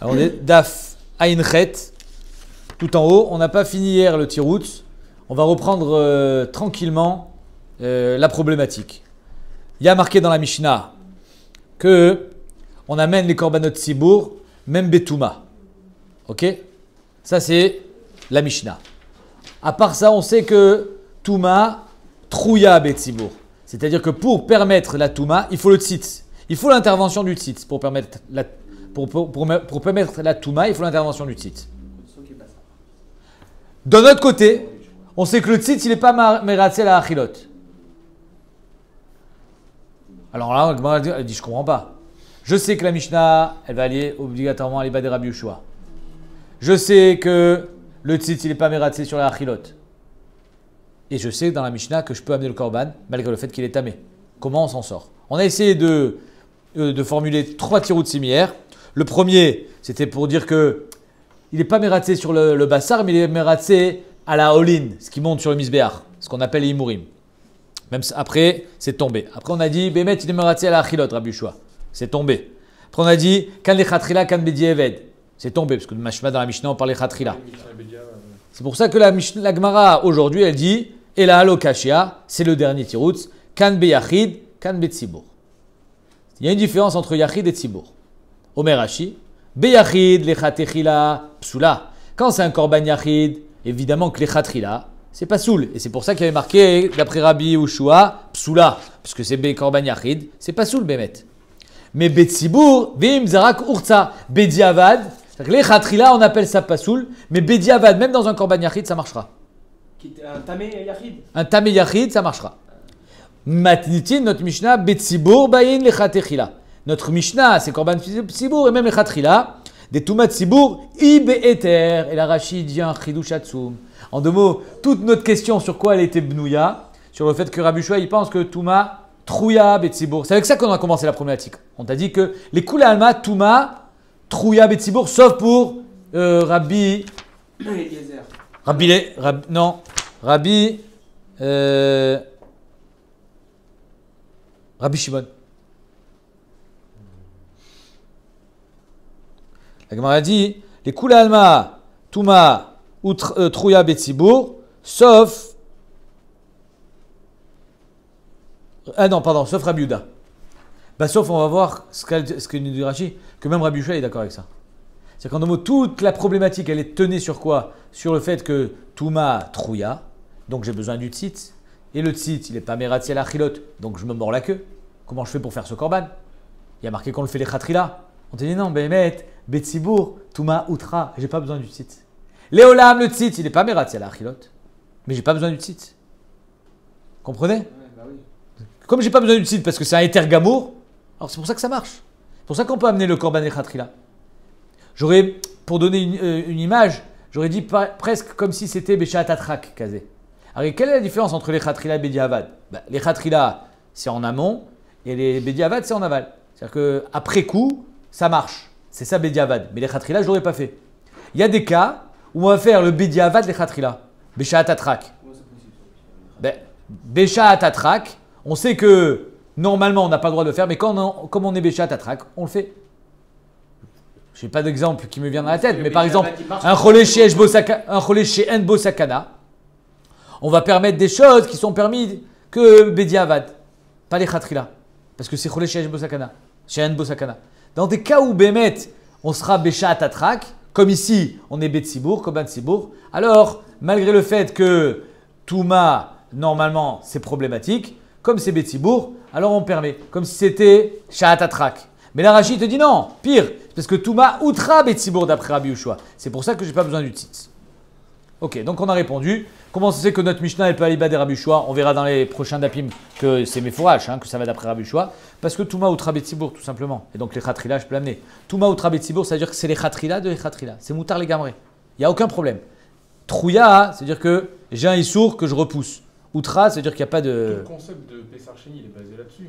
Alors on est Daf Ainchet, tout en haut. On n'a pas fini hier le Tiroutz. On va reprendre tranquillement la problématique. Il y a marqué dans la Mishnah que on amène les korbanot Sibour, même Betouma. Ok? Ça c'est la Mishnah. À part ça, on sait que Touma, Trouya Betsibour. C'est-à-dire que pour permettre la Touma, il faut le tzitz. Il faut l'intervention du tzitz. Pour permettre la Touma, il faut l'intervention du tzitz. D'un autre côté, on sait que le tzitz, il n'est pas mératsé la achilot. Alors là, elle dit, je ne comprends pas. Je sais que la Mishnah, elle va aller obligatoirement à l'Iba de Rabbi Yoshua. Je sais que le tzitz, il n'est pas mératsé sur la achilot. Et je sais dans la Mishnah que je peux amener le korban malgré le fait qu'il est tamé. Comment on s'en sort? On a essayé de formuler 3 tiroutes similaires. Le premier, c'était pour dire que il n'est pas mératsé sur le bassar, mais il est mératsé à la holin, ce qui monte sur le misbéach, ce qu'on appelle les imourim. Même après, c'est tombé. Après, on a dit, Bémet, il est mératsé à la achilot, Rabbi Yoshua. C'est tombé. Après, on a dit, kan le chatrila, kan bedi eved. C'est tombé, parce que dans la Mishnah, on parle de chatrila. C'est pour ça que la Gemara, aujourd'hui, elle dit, et la halokashia, c'est le dernier tiroutz, kan be yachid, kan be tzibour. Il y a une différence entre yachid et tzibour. Omer Rashi, be yachid, lechatechila, psula. Quand c'est un korban yachid, évidemment que lechatrila, c'est pas soul. Et c'est pour ça qu'il y avait marqué, d'après Rabbi Yoshua, psula. Parce que c'est be korban yachid, c'est pas soul, bémet. Mais be tzibour, vim zarak urtsa, be diavad, lechatrila, on appelle ça pas soul, mais be diavad, même dans un korban yachid, ça marchera. Un tamé yachid. Un tamé yachid, ça marchera. Matnitin, notre Mishnah, betsibour bayin lechatechila. Notre Mishnah, c'est korban tsibour et même lechatechila. Des toumat tsibour, ibe eter. Et la Rashi dit un chidouch atzum. En 2 mots, toute notre question sur quoi elle était bnouya, sur le fait que Rabbi Yoshua, il pense que touma, trouya, betsibour. C'est avec ça qu'on a commencé la problématique. On t'a dit que les kula alma, touma, trouya, betsibour, sauf pour Rabbi. Rabbi Shimon. La Gemara dit les Kula Alma, Touma ou Trouya Betsibour, sauf. Sauf Rabbi Yehuda. Sauf, on va voir ce que nous dit Rashi, que même Rabbi Yoshua est d'accord avec ça. C'est-à-dire qu'en 2 mots, toute la problématique, elle est tenue sur quoi? Sur le fait que Touma Trouya, donc j'ai besoin du tzitz, et le tzitz, il n'est pas mératzi à la chilot, donc je me mords la queue. Comment je fais pour faire ce korban? Il y a marqué qu'on le fait les chatrila. On te dit non, Bémet, Betsibour, Touma Outra, j'ai pas besoin du tzitz. Léolam, le tzitz, il n'est pas mératzi à la chilot, mais j'ai pas besoin du tzitz. Comprenez? Ouais, bah oui. Comme j'ai pas besoin du tzitz parce que c'est un éther gamour, alors c'est pour ça que ça marche. C'est pour ça qu'on peut amener le korban et chatrila. J'aurais, pour donner une image, j'aurais dit presque comme si c'était Beshat Atrak, Kazé. Alors, quelle est la différence entre les Khatrila et Bediavad? Les Khatrila, c'est en amont, et les Bediavad, c'est en aval. C'est-à-dire qu'après coup, ça marche. C'est ça Bediavad. Mais les Khatrila, je ne l'aurais pas fait. Il y a des cas où on va faire le Bediavad, les Khatrila. Beshat Atrak. Beshat Atrak, on sait que normalement, on n'a pas le droit de le faire, mais comme on est Beshat Atrak, on le fait. Je n'ai pas d'exemple qui me vient dans la tête, mais par exemple, un cholé chez En Bosakana, on va permettre des choses qui sont permises que Bediavad, pas les Khatrila, parce que c'est cholé chez En Bosakana. Dans des cas où Bémet, on sera Beshat Atrak, comme ici, on est Betsibour, Koban Tsibour, alors, malgré le fait que Touma, normalement, c'est problématique, comme c'est Betsibour, alors on permet, comme si c'était Shat Atrak. Mais la Rashi te dit non, pire, parce que Touma outra Betsibour d'après Rabbi Yoshua. C'est pour ça que je n'ai pas besoin du tzitz. Ok, donc on a répondu. Comment ça se fait que notre Mishnah elle peut aller bas des Rabbi Yoshua? On verra dans les prochains dapim que c'est mes fourrages, que ça va d'après Rabbi Yoshua. Parce que Touma outra Betsibour, tout simplement. Et donc les Khatrila, je peux l'amener. Touma outra Betsibour, ça veut dire que c'est les Khatrila de les Khatrila. C'est moutar les gamrés. Il n'y a aucun problème. Trouya, c'est-à-dire que j'ai un issour que je repousse. Outra, c'est-à-dire qu'il n'y a pas de. Tout le concept de Pessar Sheni, il est basé là-dessus.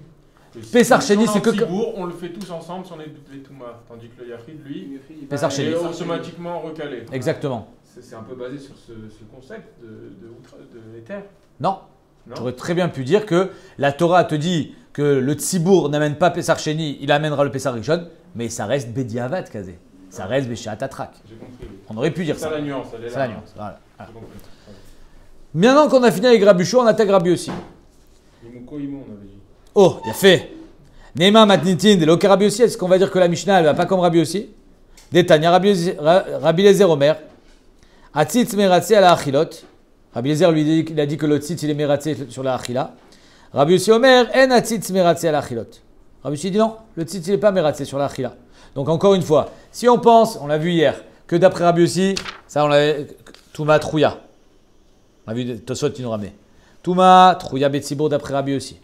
Pessar Sheni, c'est que. On le fait tous ensemble si on est les Touma. Tandis que le Yachid, lui, Pessar Sheni. est automatiquement recalé. Exactement. C'est un peu basé sur ce concept de l'éther. Non. J'aurais très bien pu dire que la Torah te dit que le Tzibour n'amène pas Pessar Sheni, il amènera le Pessar Rishon, mais ça reste Bediavad, Kazé. Ça reste Béchat Tatrak. J'ai compris. On aurait pu dire C'est ça. ça la nuance, elle est là. C'est la nuance. Voilà. J'ai compris. Maintenant qu'on a fini avec Rabbi Yoshua, on attaque Rabbi aussi. Imouko, Imou, on avait dit. Oh, il a fait. Neema matnitin de l'oké Rabbi aussi. Est-ce qu'on va dire que la Mishnah elle va pas comme Rabbi aussi? Détania Rabbi Lezer Omer. Atzitz meratze à la achilot. Rabbi Lezer lui il a dit que le tzitz il est meratze sur la achila. Rabbi aussi Omer en atzitz meratze à la achilot. Rabbi aussi dit non, le tzitz il est pas meratze sur la achila. Donc encore une fois, si on pense, on l'a vu hier, que d'après Rabbi aussi, ça on l'avait, Touma Trouya. On a vu Tosot qui nous ramenait. Touma Trouya Betsibour d'après Rabbi aussi.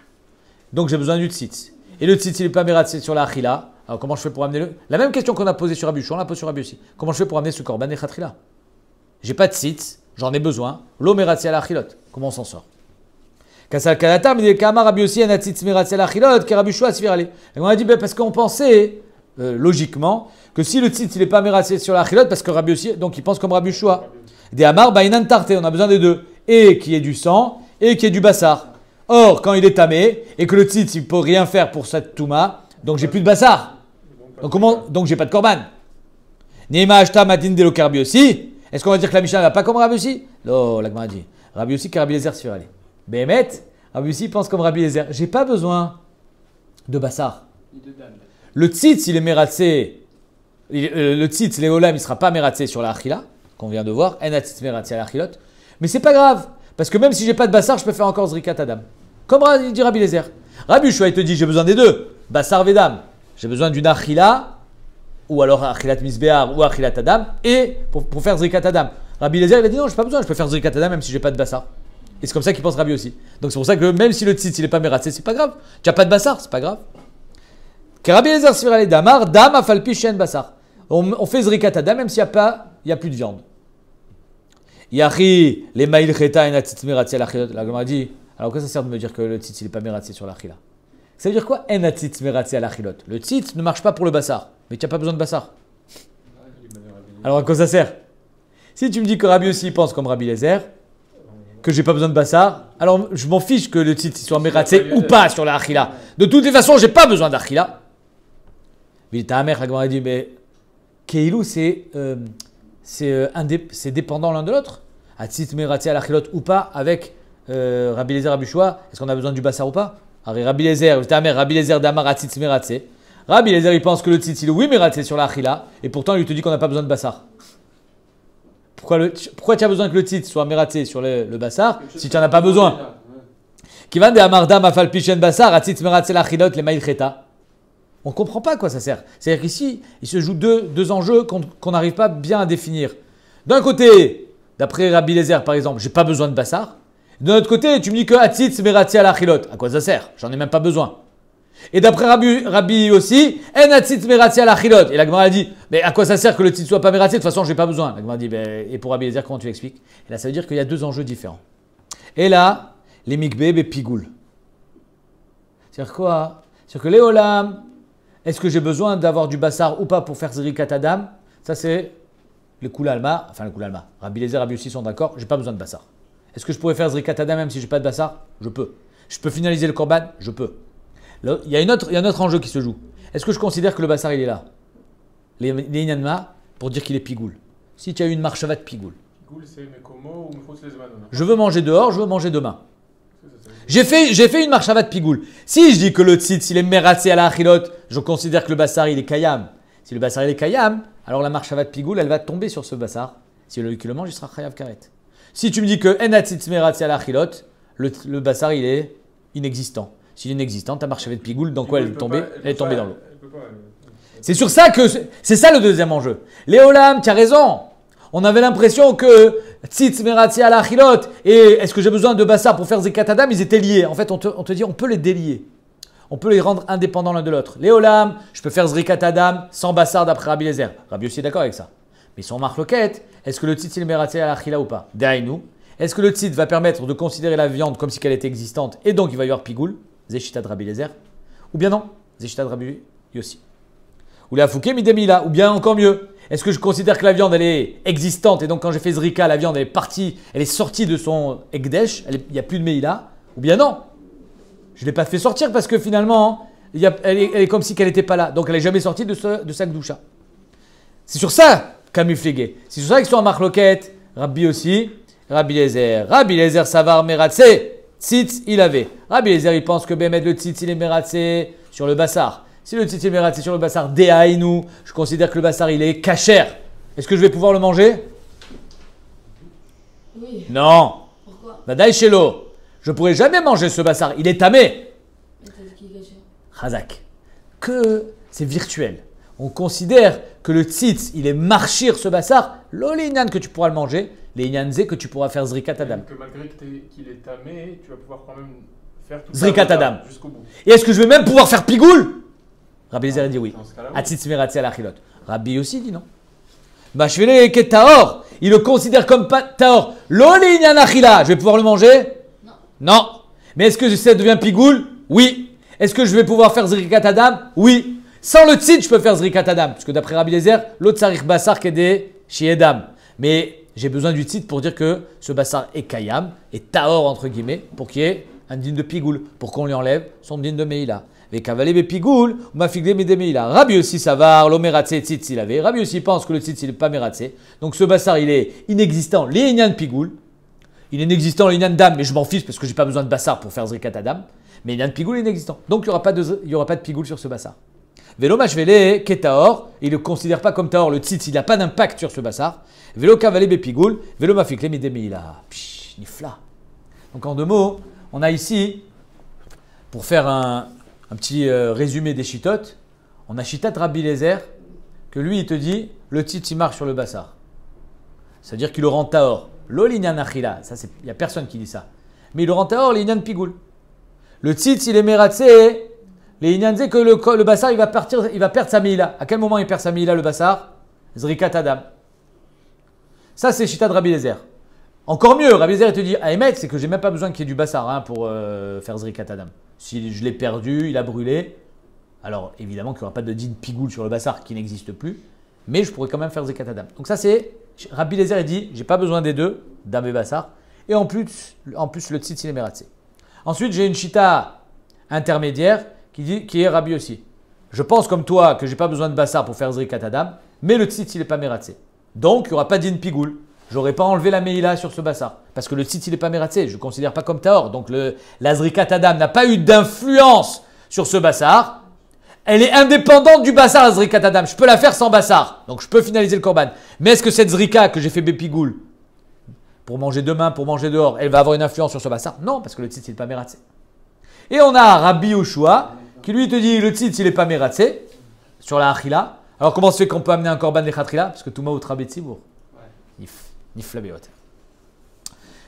Donc j'ai besoin du tzitz. Et le tzitz il n'est pas meratze sur la achila. Alors comment je fais pour amener le... La même question qu'on a posée sur Rabbi Yoshua, on l'a posée sur Rabbi aussi. Comment je fais pour amener ce korban et khatrila? J'ai pas de tzitz, j'en ai besoin. L'eau meratze à la achilot. Comment on s'en sort? Kasal Kalatam, il dit Kama Rabbi aussi un tzitz meratze à la achilot, que Rabbi Yoshua s'y aller. Et on a dit parce qu'on pensait logiquement que si le tzitz il n'est pas meratze sur la achilot, parce que Rabbi aussi, donc il pense comme Rabbi Yoshua. Des Amar Bainan Tarte, on a besoin des deux. Et qui est du sang et qui est du bassar. Or, quand il est tamé et que le tzitz il ne peut rien faire pour cette touma, donc j'ai plus de bassar. Donc comment? Donc j'ai pas de korban. Neima ashta matin de l'okarbi aussi. Est-ce qu'on va dire que la Mishnah va pas comme Rabbi aussi? Non, la Gemara dit. Rabbi aussi que Rabbi Lezer se fait aller. Béhémet, Rabbi aussi pense comme Rabbi Lezer. J'ai pas besoin de bassar. Le tzitz il est mératsé. Le tzitz, les olam, il sera pas mératsé sur la achila qu'on vient de voir. En tzitz mératsé à la achilot. Mais c'est pas grave parce que même si j'ai pas de bassar, je peux faire encore zrikat adam. Comme dit Rabbi Lezer. Rabbi Yoshua il te dit j'ai besoin des deux. Bassar vedam. J'ai besoin d'une achila, ou alors achilat misbéar, ou achilat adam, et pour faire zrikat adam. Rabbi Lezer, il a dit non, je n'ai pas besoin, je peux faire zrikat adam même si je n'ai pas de bassar. Et c'est comme ça qu'il pense Rabbi aussi. Donc c'est pour ça que même si le tzitz il n'est pas mératsé, c'est pas grave. Tu n'as pas de bassar, c'est pas grave. Que Rabbi Lezer sfira les damar, dam afalpi shen bassar. On fait zrikat adam même s'il n'y a plus de viande. Yachi, les maïl cheta et natzitz mératsé à l'achilot. La Gemara dit, alors que ça sert de me dire que le tzitz il n'est pas mératsé sur l'achila? Ça veut dire quoi? En tzitz meratze à la chilot. Le tzitz ne marche pas pour le bassar. Mais tu n'as pas besoin de bassar. Alors à quoi ça sert? Si tu me dis que Rabbi aussi pense comme Rabbi Lezer, que j'ai pas besoin de bassar, alors je m'en fiche que le tzitz soit meratze ou pas sur la achila. De toutes les façons, j'ai pas besoin d'achila. Mais ta mère, la Gemara dit, mais Keilou, c'est dépendant l'un de l'autre. À tzitz meratze à la chilot ou pas avec Rabbi Lezer, Rabbi Yoshua, est-ce qu'on a besoin du bassar ou pas? Rabbi Lezer, Rabbi Lezer d'Amar Atzitz Meratze. Rabbi Lezer, il pense que le tzitz, il est oui Meratze sur la achila, et pourtant il te dit qu'on n'a pas besoin de bassar. Pourquoi tu as besoin que le tzitz soit Meratze sur le bassar si tu n'en as pas besoin? Kivan de Amar Dam Afal Pishen Bassar, Atzitz Meratze la achilot, les maïl cheta. On ne comprend pas à quoi ça sert. C'est-à-dire qu'ici, il se joue deux enjeux qu'on n'arrive pas bien à définir. D'un côté, d'après Rabbi Lezer par exemple, j'ai pas besoin de bassar. De notre côté, tu me dis que Atzitz meratze à la achilot. À quoi ça sert? J'en ai même pas besoin. Et d'après Rabbi aussi, En Atzitz meratze à la achilot. Et la Gemara a dit, mais à quoi ça sert que le tzitz soit pas meratze? De toute façon, j'ai pas besoin. La Gemara dit, et pour Rabbi Lezer, comment tu l'expliques? Et là, ça veut dire qu'il y a deux enjeux différents. Et là, les mikbeb et pigoul. C'est-à-dire quoi? C'est-à-dire que les olam, est-ce que j'ai besoin d'avoir du bassar ou pas pour faire zrikat adam? Ça, c'est le koulalma. Enfin, le koulalma. Rabbi Lezer, Rabbi aussi sont d'accord, j'ai pas besoin de bassar. Est-ce que je pourrais faire zrikat adam même si je n'ai pas de bassar? Je peux. Je peux finaliser le korban? Je peux. Là, il y a un autre enjeu qui se joue. Est-ce que je considère que le bassar il est là? Les inyanma pour dire qu'il est pigoul. Si tu as eu une marchavat pigoul. Pigoul, c'est mekomo ou mechutz les zman. Je veux manger dehors, je veux manger demain. J'ai fait une marchavat pigoul. Si je dis que le tzitz il est meratze à la achilot, je considère que le bassar il est kayam. Si le bassar il est kayam, alors la marchavat pigoul elle va tomber sur ce bassar. Si le mange, il sera chayav karet. Si tu me dis que en atzitz meratze à la achilot, le bassar il est inexistant. S'il est inexistant, ta marchavat pigoul, dans quoi elle est tombée? Elle est tombée dans l'eau. C'est sur ça que c'est ça le deuxième enjeu. Léolam, tu as raison. On avait l'impression que tzitz meratze à la achilot et est-ce que j'ai besoin de bassar pour faire zekat adam, ils étaient liés. En fait, on te dit on peut les délier. On peut les rendre indépendants l'un de l'autre. Léolam, je peux faire zrikat adam sans bassar d'après Rabbi Lezer. Rabbi aussi est d'accord avec ça. Mais si on marque loquette, est-ce que le tzitz il est meratze à la achila ou pas? Daïnou. Est-ce que le tzitz va permettre de considérer la viande comme si elle était existante et donc il va y avoir pigoul? Zeshita de Rabbi Lezer. Ou bien non? Zeshita de Rabbi Yossi. Ou la fouké midemila. Ou bien encore mieux. Est-ce que je considère que la viande elle est existante et donc quand j'ai fait zrika, la viande elle est partie, elle est sortie de son ekdesh, il n'y a plus de meila? Ou bien non? Je ne l'ai pas fait sortir parce que finalement, elle est comme si elle n'était pas là. Donc elle n'est jamais sortie de sa gdoucha. C'est sur ça Kamuflégué. C'est sur ça qu'ils sont en marloquette. Rabbi aussi. Rabbi Lézer. Rabbi Lézer Savar Meratse. Tzitz, il avait. Rabbi Lézer, il pense que Bémet le tzitz, il est Meratse sur le bassar. Si le tzitz est Meratse sur le bassar, Dehaïnou, je considère que le bassar, il est kacher. Est-ce que je vais pouvoir le manger? Oui. Non. Pourquoi? Nadaï Shelo. Je ne pourrai jamais manger ce bassar. Il est tamé. Mais t'as dit qu'il est caché. Razak. Que c'est virtuel. On considère que le tzitz, il est marchir ce bassar. L'olignan que tu pourras le manger. Les inyanzé que tu pourras faire zrikat adam. Que malgré qu'il est tamé, tu vas pouvoir quand même faire tout Zrikat ça adam. jusqu'au bout. Et est-ce que je vais même pouvoir faire pigoule? Rabbi Lézer dit oui. Dans ce cas-là, À tzitz meratze à la chilot. Rabbi aussi dit non. Mashvele ke taor. Il le considère comme pas taor. L'olignan achila. Je vais pouvoir le manger? Non. Non. Mais est-ce que ça devient pigoule? Oui. Est-ce que je vais pouvoir faire zrikat adam? Oui. Sans le tzitz, je peux faire zrikat adam. Parce que d'après Rabbi Lézer, l'autre sarich bassar kede shiedam. Mais j'ai besoin du tzitz pour dire que ce bassar est kayam, est taor entre guillemets, pour qu'il y ait un digne de pigoule, pour qu'on lui enlève son digne de meila. Avec kavalé be pigoule, ou ma figle me de meila. Rabbi aussi savar, l'omeratse tzitz il avait. Rabbi aussi pense que le tzitz il n'est pas meratse. Donc ce bassar il est inexistant, l'ignan pigoule. Il est inexistant l'ignan dam, mais je m'en fiche parce que j'ai pas besoin de bassar pour faire zrikat adam. Mais l'ignan pigoule est inexistant. Donc il n'y aura pas de pigoule sur ce bassar. Vélo mashvele ketaor, il ne le considère pas comme taor, le tzitz il n'a pas d'impact sur ce bassar. Vélo kavalé bepigoul, vélo mafikle midemeila. Psh, nifla. Donc en deux mots, on a ici, pour faire un petit résumé des chitotes, on a chitat Rabbi Lézer, que lui il te dit, le tzitz il marche sur le bassar. C'est-à-dire qu'il le rend taor. Lo linyan achila, il n'y a personne qui dit ça. Mais il le rend taor, linyan pigoul. Le tzitz il est meratse. Les inyanzé que le bassar il va perdre sa meila. À quel moment il perd sa meila le bassar? Zrikat adam. Ça c'est Shita de Rabbi Lézer. Encore mieux, Rabbi Lézer il te dit, ah Emet, c'est que j'ai même pas besoin qu'il y ait du bassar pour faire Zrikat adam. Si je l'ai perdu, il a brûlé. Alors évidemment qu'il n'y aura pas de din pigoule sur le bassar qui n'existe plus. Mais je pourrais quand même faire Zrikat adam. Donc ça c'est, Rabbi Lézer il dit, j'ai pas besoin des deux, dam et bassar. Et en plus le tzitz il est meratse. Ensuite j'ai une Shita intermédiaire qui est Rabbi aussi. Je pense comme toi que j'ai pas besoin de bassar pour faire zrikat adam, mais le tzitz il est pas meratse. Donc il n'y aura pas din pigoule. J'aurais pas enlevé la meila sur ce bassar parce que le tzitz il est pas meratse. Je ne considère pas comme taor. Donc la zrikat adam n'a pas eu d'influence sur ce bassar. Elle est indépendante du bassar la zrikat adam. Je peux la faire sans bassar. Donc je peux finaliser le korban. Mais est-ce que cette zrika que j'ai fait bépigoule pour manger demain, pour manger dehors, elle va avoir une influence sur ce bassar? Non, parce que le tzitz il est pas meratse. Et on a Rabbi Yoshua qui lui te dit le tzitz il n'est pas meratse sur la achila. Alors comment se fait qu'on peut amener un korban de khatrila? Parce que tout ma outra betzibour. Nif la beot.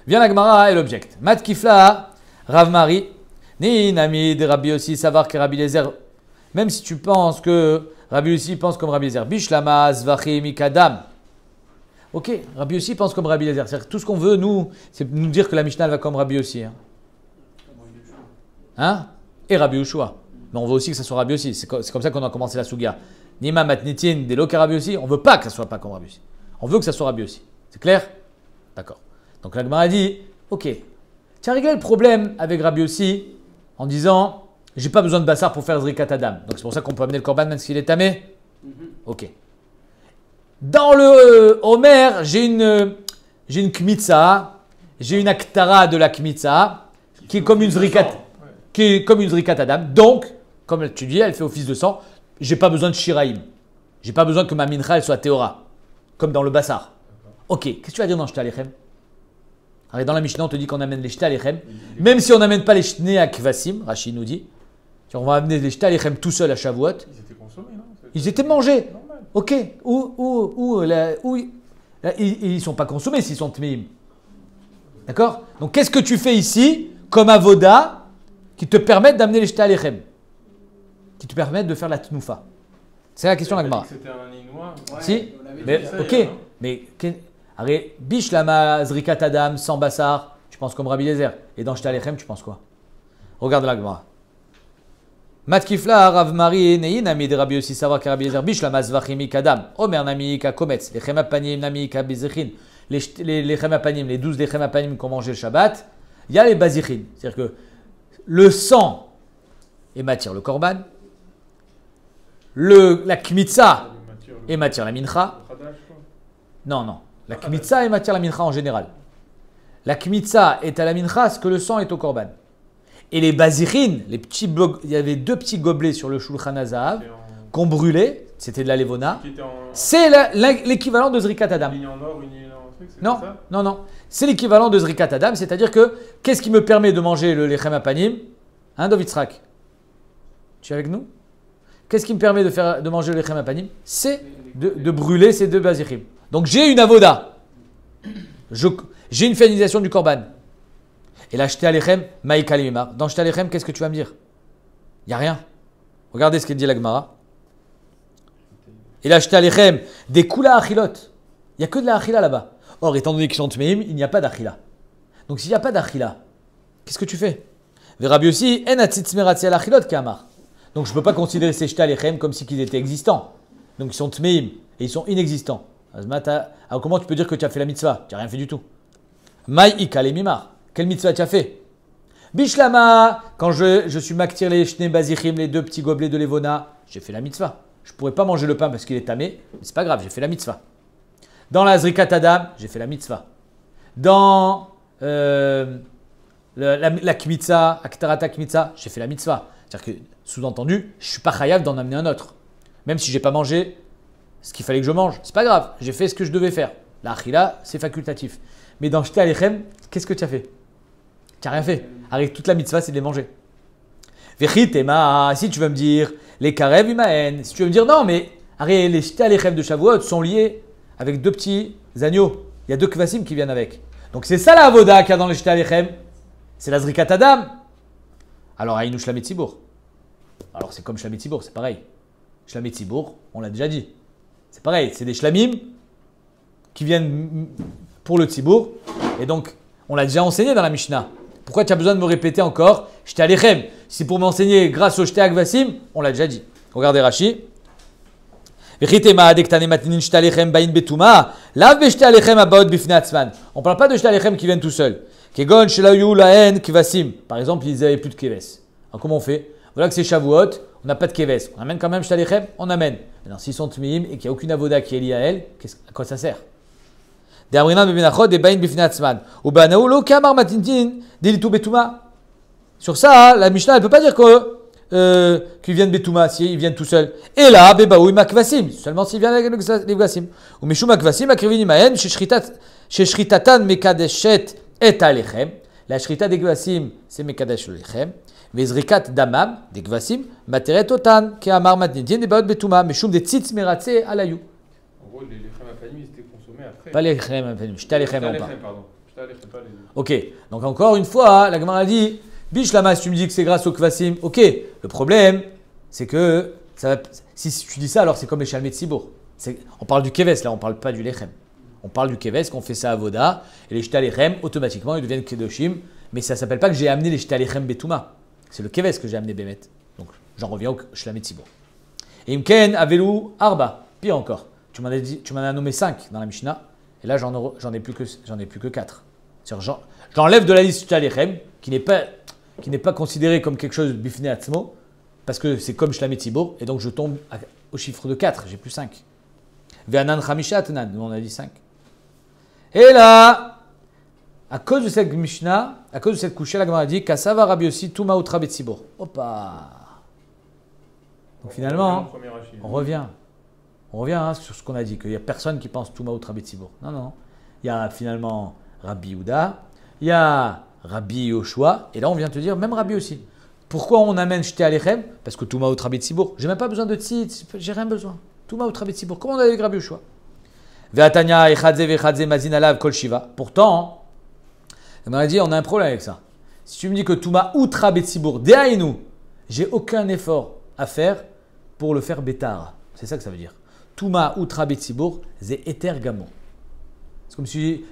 Vient la Gemara et l'objecte. Mat kifla Rav Mari ni nami de Rabbi aussi savoir que Rabbi Lézer. Même si tu penses que Rabbi aussi pense comme Rabbi Lézer. Bishlama zvachi mikadam. Ok, Rabbi aussi pense comme Rabbi Lézer. C'est-à-dire que tout ce qu'on veut nous, c'est nous dire que la Mishnah va comme Rabbi aussi. Hein? Et Rabbi Yoshua. Mais on veut aussi que ça soit Rabbi aussi. C'est comme ça qu'on a commencé la Sugia. Nima matnitin des loka Rabbi aussi. On ne veut pas que ça soit pas comme Rabbi aussi. On veut que ça soit Rabbi aussi. C'est clair? D'accord. Donc la Gemara dit, ok, tu as réglé le problème avec Rabbi aussi en disant, j'ai pas besoin de bassar pour faire zrikat adam. Donc c'est pour ça qu'on peut amener le korban même s'il est tamé. Ok. Dans le Homer, j'ai une kmitza, j'ai une aktara de la kmitza qui est comme une zrikat adam. Donc, comme tu dis, elle fait office de sang. J'ai pas besoin de shiraim. J'ai pas besoin que ma mincha elle soit théora, comme dans le bassar. Ok, qu'est-ce que tu vas dire dans Shta Alechem? Alors dans la Mishnah, on te dit qu'on amène les Shta Alechem, même si on n'amène pas les Shnei Akvasim, Rashi nous dit. On va amener les Shta Alechem tout seul à Shavuot. Ils étaient consommés, non? Ils étaient mangés. Normal. Ok, ils ne sont pas consommés s'ils sont tmeim. D'accord? Donc qu'est-ce que tu fais ici comme avoda qui te permettent d'amener les Shta Alechem, qui te permettent de faire la tnoufa? C'est la question de la Gemara. C'était un Inouï. Si, on l'avait mais dit, ok, mais arrête, biche lama zrikat adam sans bassar, tu penses comme Rabbi Lézer. Et dans Shta Alechem, tu penses quoi? Regarde la Gemara. Matkifla Rav Mari nein nami de Rabbi aussi savoir que Rabbi Lézer biche lama zvachimi kadam. Omer nami ka kometz, les chemapanim nami ka bizichin, les chemapanim, les 12 chemapanim qu'on mangeait le Shabbat, il y a les bazichin. C'est-à-dire que le sang est matière, le korban. La kmitza et matière la mincha. Khadash, quoi. Non, non. La kmitza est matière la mincha en général. La kmitza est à la mincha ce que le sang est au korban. Et les bazirin, il y avait 2 petits gobelets sur le shulchan hazahav C'était en- qu'on brûlait, c'était de la levona. Qui était en C'est l'équivalent de zrikat adam. ligne en or, une ligne en truc, c'est Non, ça? non, non. C'est l'équivalent de zrikat adam, c'est-à-dire que qu'est-ce qui me permet de manger le lechem apanim? Hein, Dovitzrak? Tu es avec nous? Qu'est-ce qui me permet de manger le lechem apanim? C'est de brûler ces 2 bazirim. Donc j'ai une avoda. J'ai une finalisation du korban. Et là, Shte Alechem, Maïka Limimar. Dans Shte Alechem, qu'est-ce que tu vas me dire? Il n'y a rien. Regardez ce qu'il dit la Gemara. Et là, Shte Alechem, des kula achilot. Il n'y a que de la achila là-bas. Or, étant donné qu'ils sont tmeim, il n'y a pas d'achila. Donc, s'il n'y a pas d'achila, qu'est-ce que tu fais? Verabi aussi, en atzitz meratzi al achilot kamar. Donc, je ne peux pas considérer ces Shte Alechem comme si ils étaient existants. Donc, ils sont tmeim et ils sont inexistants. Alors, comment tu peux dire que tu as fait la mitzvah? Tu n'as rien fait du tout. Maïka Limimar. Quelle mitzvah tu as fait? Bishlama, quand je suis maktir les shne bazichim, les 2 petits gobelets de levona, j'ai fait la mitzvah. Je ne pourrais pas manger le pain parce qu'il est tamé, mais c'est pas grave, j'ai fait la mitzvah. Dans la zrikat adam, j'ai fait la mitzvah. Dans la kmitza, aktarata kmitza, j'ai fait la mitzvah. C'est-à-dire que, sous-entendu, je ne suis pas chayav d'en amener un autre. Même si je n'ai pas mangé ce qu'il fallait que je mange, c'est pas grave, j'ai fait ce que je devais faire. La achila, c'est facultatif. Mais dans Shte Alechem, qu'est-ce que tu as fait? Tu n'as rien fait. Avec toute la mitzvah, c'est de les manger. Vechit ema, si tu veux me dire, les karev imaen, si tu veux me dire non, mais arrête, les Shte Alechem de Shavuot sont liés avec 2 petits agneaux. Il y a 2 kvasim qui viennent avec. Donc c'est ça la avoda qu'il y a dans les Shte Alechem. C'est la zrikat adam. Alors, aïnou shlamit tzibour. Alors c'est comme shlamit tzibour, c'est pareil. Shlamit tzibour, on l'a déjà dit. C'est pareil, c'est des shlamim qui viennent pour le tzibour. Et donc, on l'a déjà enseigné dans la Mishnah. Pourquoi tu as besoin de me répéter encore Shte Alechem? Si c'est pour m'enseigner grâce au Shte Agvasim, on l'a déjà dit. Regardez Rashi. On ne parle pas de Shte Alechem qui viennent tout seuls. Par exemple, ils n'avaient plus de keves. Alors comment on fait? Voilà que c'est Shavuot, on n'a pas de keves. On amène quand même Shte Alechem? On amène. Maintenant, s'ils sont tmiim et qu'il n'y a aucune avoda qui est liée à elle, à quoi ça sert? Sur ça, la Mishnah, elle ne peut pas dire qu'ils viennent Betouma, s'ils viennent tout seuls. Et là, Bebaoui Makvasim, seulement s'ils viennent avec les Gvasim. Ou Mishou Makvasim, Akrivini Maen, Sheshritatan Mekadeshet et Alechem. La Shrita des Gvasim, c'est Mekadesh Alechem. Vezrikat Damam, des Gvasim, Materet Otan, Keamar Matnidin, des Baot Betouma, Mishum des Tzitz Meratse Alayou. En gros, les lechem apanim, ils étaient consommés après. Pas les Lechem, Shte Alechem, on parle. Pardon. Shte Alechem, pas les deux. Ok, donc encore une fois, la Gemara dit, Bishlama, si tu me dis que c'est grâce au Kvasim, ok. Le problème, c'est que si tu dis ça, alors c'est comme les Shalmet Tzibour. On parle du Keves, là, on ne parle pas du Lechem. On parle du Keves, qu'on fait ça à Voda, et les Shte Alechem, automatiquement, ils deviennent Kedoshim, mais ça ne s'appelle pas que j'ai amené les Shte Alechem Betouma. C'est le Keves que j'ai amené Bémet. Donc, j'en reviens au Shalmet Tzibour. Et Imken, Avelou, Arba, pire encore. Tu m'en as nommé 5 dans la Mishnah, et là, j'en ai plus que 4. J'enlève de la liste Shte Alechem, qui n'est pas considéré comme quelque chose de bifné atzmo, parce que c'est comme Shlamet Tzibour, et donc je tombe au chiffre de 4, j'ai plus 5. Ve'anan Chamisha Atnan, nous on a dit 5. Et là, à cause de cette Mishnah, à cause de cette couchée, la Gemara dit Kasava Rabbi Yossi Touma Utra Betzibour. Hoppa. Donc finalement, on revient sur ce qu'on a dit, qu'il n'y a personne qui pense Touma Utra Betzibour. Non. Il y a finalement Rabbi Yehuda, il y a Rabbi Yoshua, et là on vient te dire, même Rabbi aussi. Pourquoi on amène Shte Alechem? Parce que Touma Utra Betzibour, j'ai même pas besoin de tzitz, j'ai rien besoin. Touma Utra Betzibour, comment on a avec Rabbi Yoshua? Ve'atanya echadze ve'echadze mazin alav kol shiva. Pourtant, on a dit, on a un problème avec ça. Si tu me dis que Touma Utra Betzibour, de'ainu, j'ai aucun effort à faire pour le faire bétar. C'est ça que ça veut dire. Touma Utra Betzibour, ze eter gamo. C'est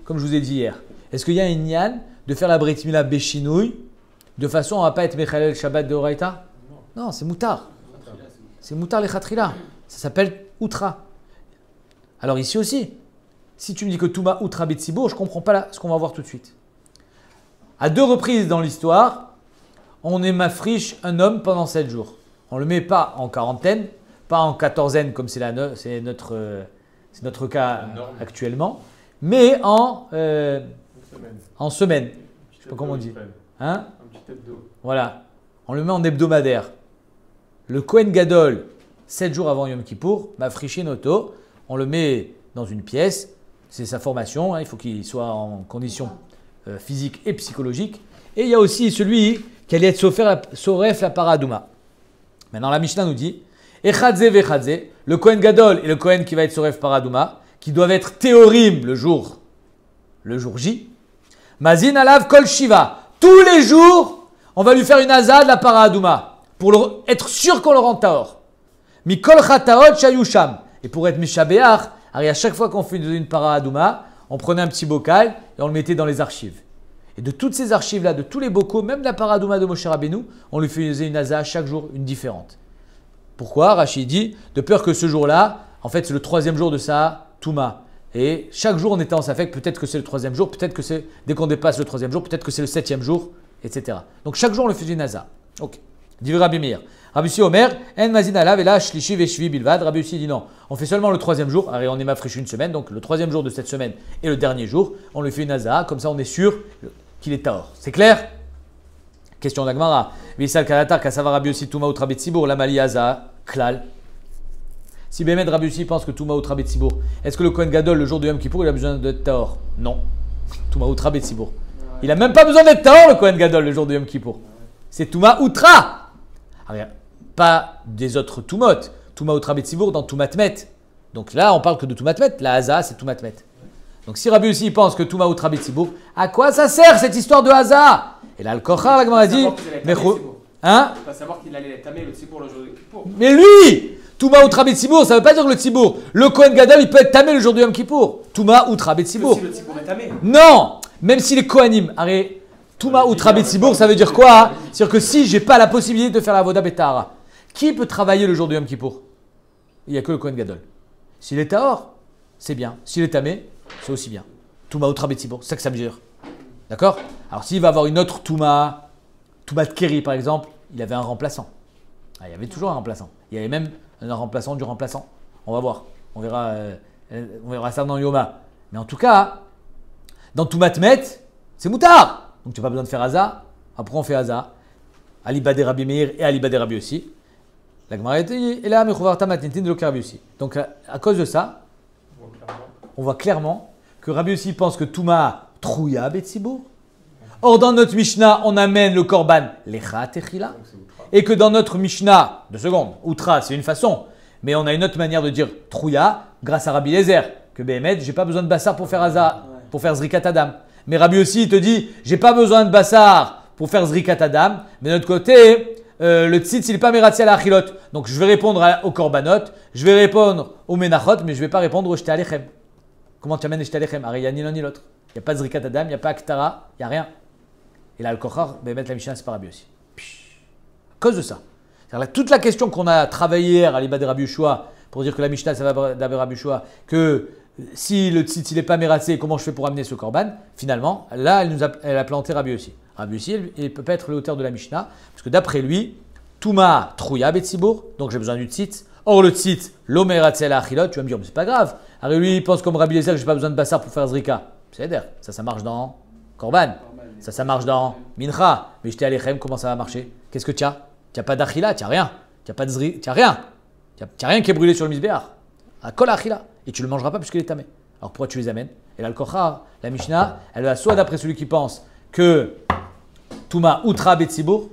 comme je vous ai dit hier. Est-ce qu'il y a une yann de faire la Brit Mila Béchinouille de façon à ne pas être Mechalel Shabbat de Horaïta? Non, c'est Moutar. C'est Moutar les Khatrila. Ça s'appelle Outra. Alors ici aussi, si tu me dis que Touma Outra Betsibour, je ne comprends pas ce qu'on va voir tout de suite. À 2 reprises dans l'histoire, on est mafriche un homme pendant 7 jours. On ne le met pas en quarantaine pas en quatorzaine comme c'est notre cas La norme. actuellement, mais Une semaine. en semaine. Un petit Je sais pas comment on dit. hebdo, Hein? Un petit hebdo. Voilà, on le met en hebdomadaire. Le Kohen Gadol, 7 jours avant Yom Kippour, Mafrishin Oto, on le met dans une pièce, c'est sa formation, hein, il faut qu'il soit en condition physique et psychologique. Et il y a aussi celui qui allait être Soref la Paradouma. Maintenant la Mishnah nous dit, Echadze vechadze, le Kohen Gadol et le Kohen qui va être Soref Paradouma, qui doivent être Théorim le jour J. Mazin alav kol shiva, tous les jours, on va lui faire une azad la Paradouma, pour être sûr qu'on le rend Taor. Mikol chataot shayusham. Et pour être Mishabéach, à chaque fois qu'on fait une Paradouma, on prenait un petit bocal et on le mettait dans les archives. Et de toutes ces archives-là, de tous les bocaux, même la Paradouma de Moshe Rabbeinu, on lui faisait une azah chaque jour, une différente. Pourquoi? Rachid dit, de peur que ce jour-là, en fait, c'est le 3e jour de sa Touma. Et chaque jour, on était en safek, peut-être que c'est le 3e jour, peut-être que c'est, dès qu'on dépasse le 3e jour, peut-être que c'est le 7e jour, etc. Donc chaque jour, on lui faisait une azah. Ok. Dit Rabbi Meir. Rabbi Yossi Omer, en mazin alav et là, shlishi veshvi bilvad. Rabbi Yossi dit non, on fait seulement le 3e jour. Alors, on est mafriché une semaine, donc le 3e jour de cette semaine et le dernier jour, on lui fait une azah, comme ça on est sûr qu'il est taor. C'est clair? Question d'Agmara. Visal kalatar kasava Rabbi Yossi Touma outra betsibour, la mali azah, klal. Si Bémed Rabbi Yossi pense que Touma outra betsibour, est-ce que le Kohen Gadol, le jour de Yom Kippour, il a besoin d'être taor? Non. Touma outra betsibour. Il n'a même pas besoin d'être taor, le Kohen Gadol, le jour de Yom Kippour. C'est Touma outra. Pas des autres Toumot. Touma outra betsibour dans Toumatmet. Donc là, on parle que de Toumatmet. La Haza, c'est Toumatmet. Donc si Rabbi Yossi pense que Touma outra betsibour, à quoi ça sert cette histoire de Haza? Et là, le Kochar, la Gemara dit. Hein? Pas savoir qu'il allait tamer le Tzibour le jour de Kippour. Mais lui, Touma outra betsibour, ça ne veut pas dire le Tzibour. Le Kohen Gadol, il peut être tamé le jour de Yom Kippour. Touma outra betsibour. Si le Tzibour est tamé. Non, même si les Kohanim, arrête, Touma outra betsibour, ça veut dire quoi? C'est-à-dire que si j'ai pas la possibilité de faire la Voda Betahara, qui peut travailler le jour de Yom Kippour? Il n'y a que le Kohen Gadol. S'il est Tahor, c'est bien. S'il est tamé, c'est aussi bien. Touma outra betsibour, c'est ça que ça veut dire. D'accord? Alors s'il va avoir une autre Touma de Keri par exemple, il avait un remplaçant. Ah, il y avait toujours un remplaçant. Il y avait même un remplaçant du remplaçant. On va voir. On verra ça dans Yoma. Mais en tout cas, dans Toumatmet, c'est moutard. Donc tu n'as pas besoin de faire Haza. Après on fait Haza. Aliba de Rabbi Meir et Aliba de Rabbi Yossi. La Gemara est là, mais de l'Okar Rabbi Yossi. Donc à cause de ça, on voit clairement que Rabbi Yossi pense que Touma Trouya Betsibour. Or dans notre Mishnah, on amène le Korban Lecha Techila. Et que dans notre Mishnah, 2 secondes, Outra, c'est une façon, mais on a une autre manière de dire Trouya grâce à Rabbi Lezer. Que Béhémed, j'ai pas besoin de Bassar pour faire Haza, pour faire Zrikat Adam. Mais Rabbi aussi, il te dit, j'ai pas besoin de Bassar pour faire Zrikat Adam. Mais de notre côté, le Tzitz, il n'est pas Meratzi à la Achilot. Donc je vais répondre au Korbanot, je vais répondre au Menachot, mais je ne vais pas répondre au Shte Alechem. Comment tu amènes Shte Alechem? Il n'y a ni l'un ni l'autre. Il n'y a pas de Zrikat Adam, il n'y a pas Aktara, il n'y a rien. Et là, le Kochar, Béhémed, la Mishnah, c'est pas Rabbi aussi. À cause de ça. Là, toute la question qu'on a travaillée hier à l'Iba de Rabbi Yoshua, pour dire que la Mishnah, ça va d'Aber Rabbi Yoshua, que si le tzitz n'est pas mératsé, comment je fais pour amener ce korban? Finalement, là, elle a planté Rabbi Yossi. Rabbi Yossi, il ne peut pas être l'auteur de la Mishnah, parce que d'après lui, Touma Trouya Betsibour, donc j'ai besoin du tzitz. Or, le tzitz, lo mératsé la achilot, tu vas me dire, mais c'est pas grave. Alors lui, il pense comme Rabbi Lezer que je n'ai pas besoin de bassar pour faire zrika. C'est d'air, ça marche dans korban. Ça marche dans mincha. Mais j'étais à l'Echem, comment ça va marcher? Qu'est-ce que tu as? Tu n'as pas d'achila, tu n'as rien. Tu n'as pas de zri, tu n'as rien. Tu n'as rien qui est brûlé sur le misbéach. À kol achila. Et tu ne le mangeras pas puisqu'il est tamé. Alors pourquoi tu les amènes? Et là, le Kochar, la Mishnah, elle va soit d'après celui qui pense que Touma Outra Betsibour,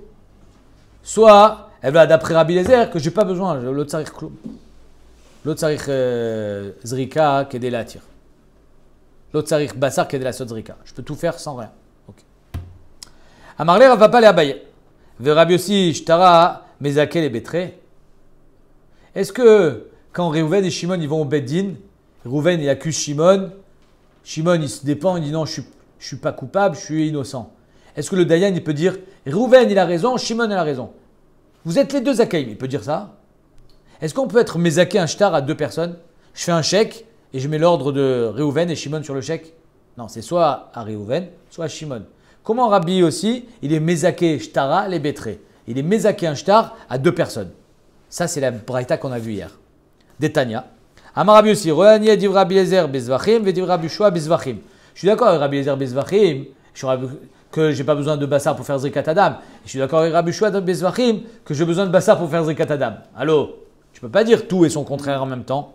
soit elle va d'après Rabbi Lezer que je n'ai pas besoin. L'autre sarich kloum. L'autre sarich zrika qui est la tire. L'autre sarich bassar qui est la sot zrika. Je peux tout faire sans rien. Ok. Amarler va pas les abayer. Ve Rabbi Yossi Shtara Mezakel et Betré. Est-ce que quand Reuven et Shimon ils vont au Beddin, Reuven il accuse Shimon, Shimon il se défend, il dit non je suis pas coupable, je suis innocent. Est-ce que le Dayan il peut dire Reuven il a raison, Shimon il a raison? Vous êtes les deux Zakaïm, il peut dire ça? Est-ce qu'on peut être Mezaké un shtar à 2 personnes? Je fais un chèque et je mets l'ordre de Reuven et Shimon sur le chèque? Non, c'est soit à Reuven, soit à Shimon. Comment Rabbi aussi, il est Mezaké Shtara les Betré? Il est Mezaké un shtar à 2 personnes. Ça, c'est la braïta qu'on a vue hier. Détania. Amar Rabbi Yossi, Roani et Rabbi Eliezer bezvachim, ve Rabbi Yoshua bezvachim. Je suis d'accord avec Rabbi Eliezer bezvachim, que j'ai pas besoin de bassar pour faire zrikat adam. Je suis d'accord avec Rabbi Yoshua bezvachim, que j'ai besoin de bassar pour faire zrikat adam. Allô, tu peux pas dire tout et son contraire en même temps.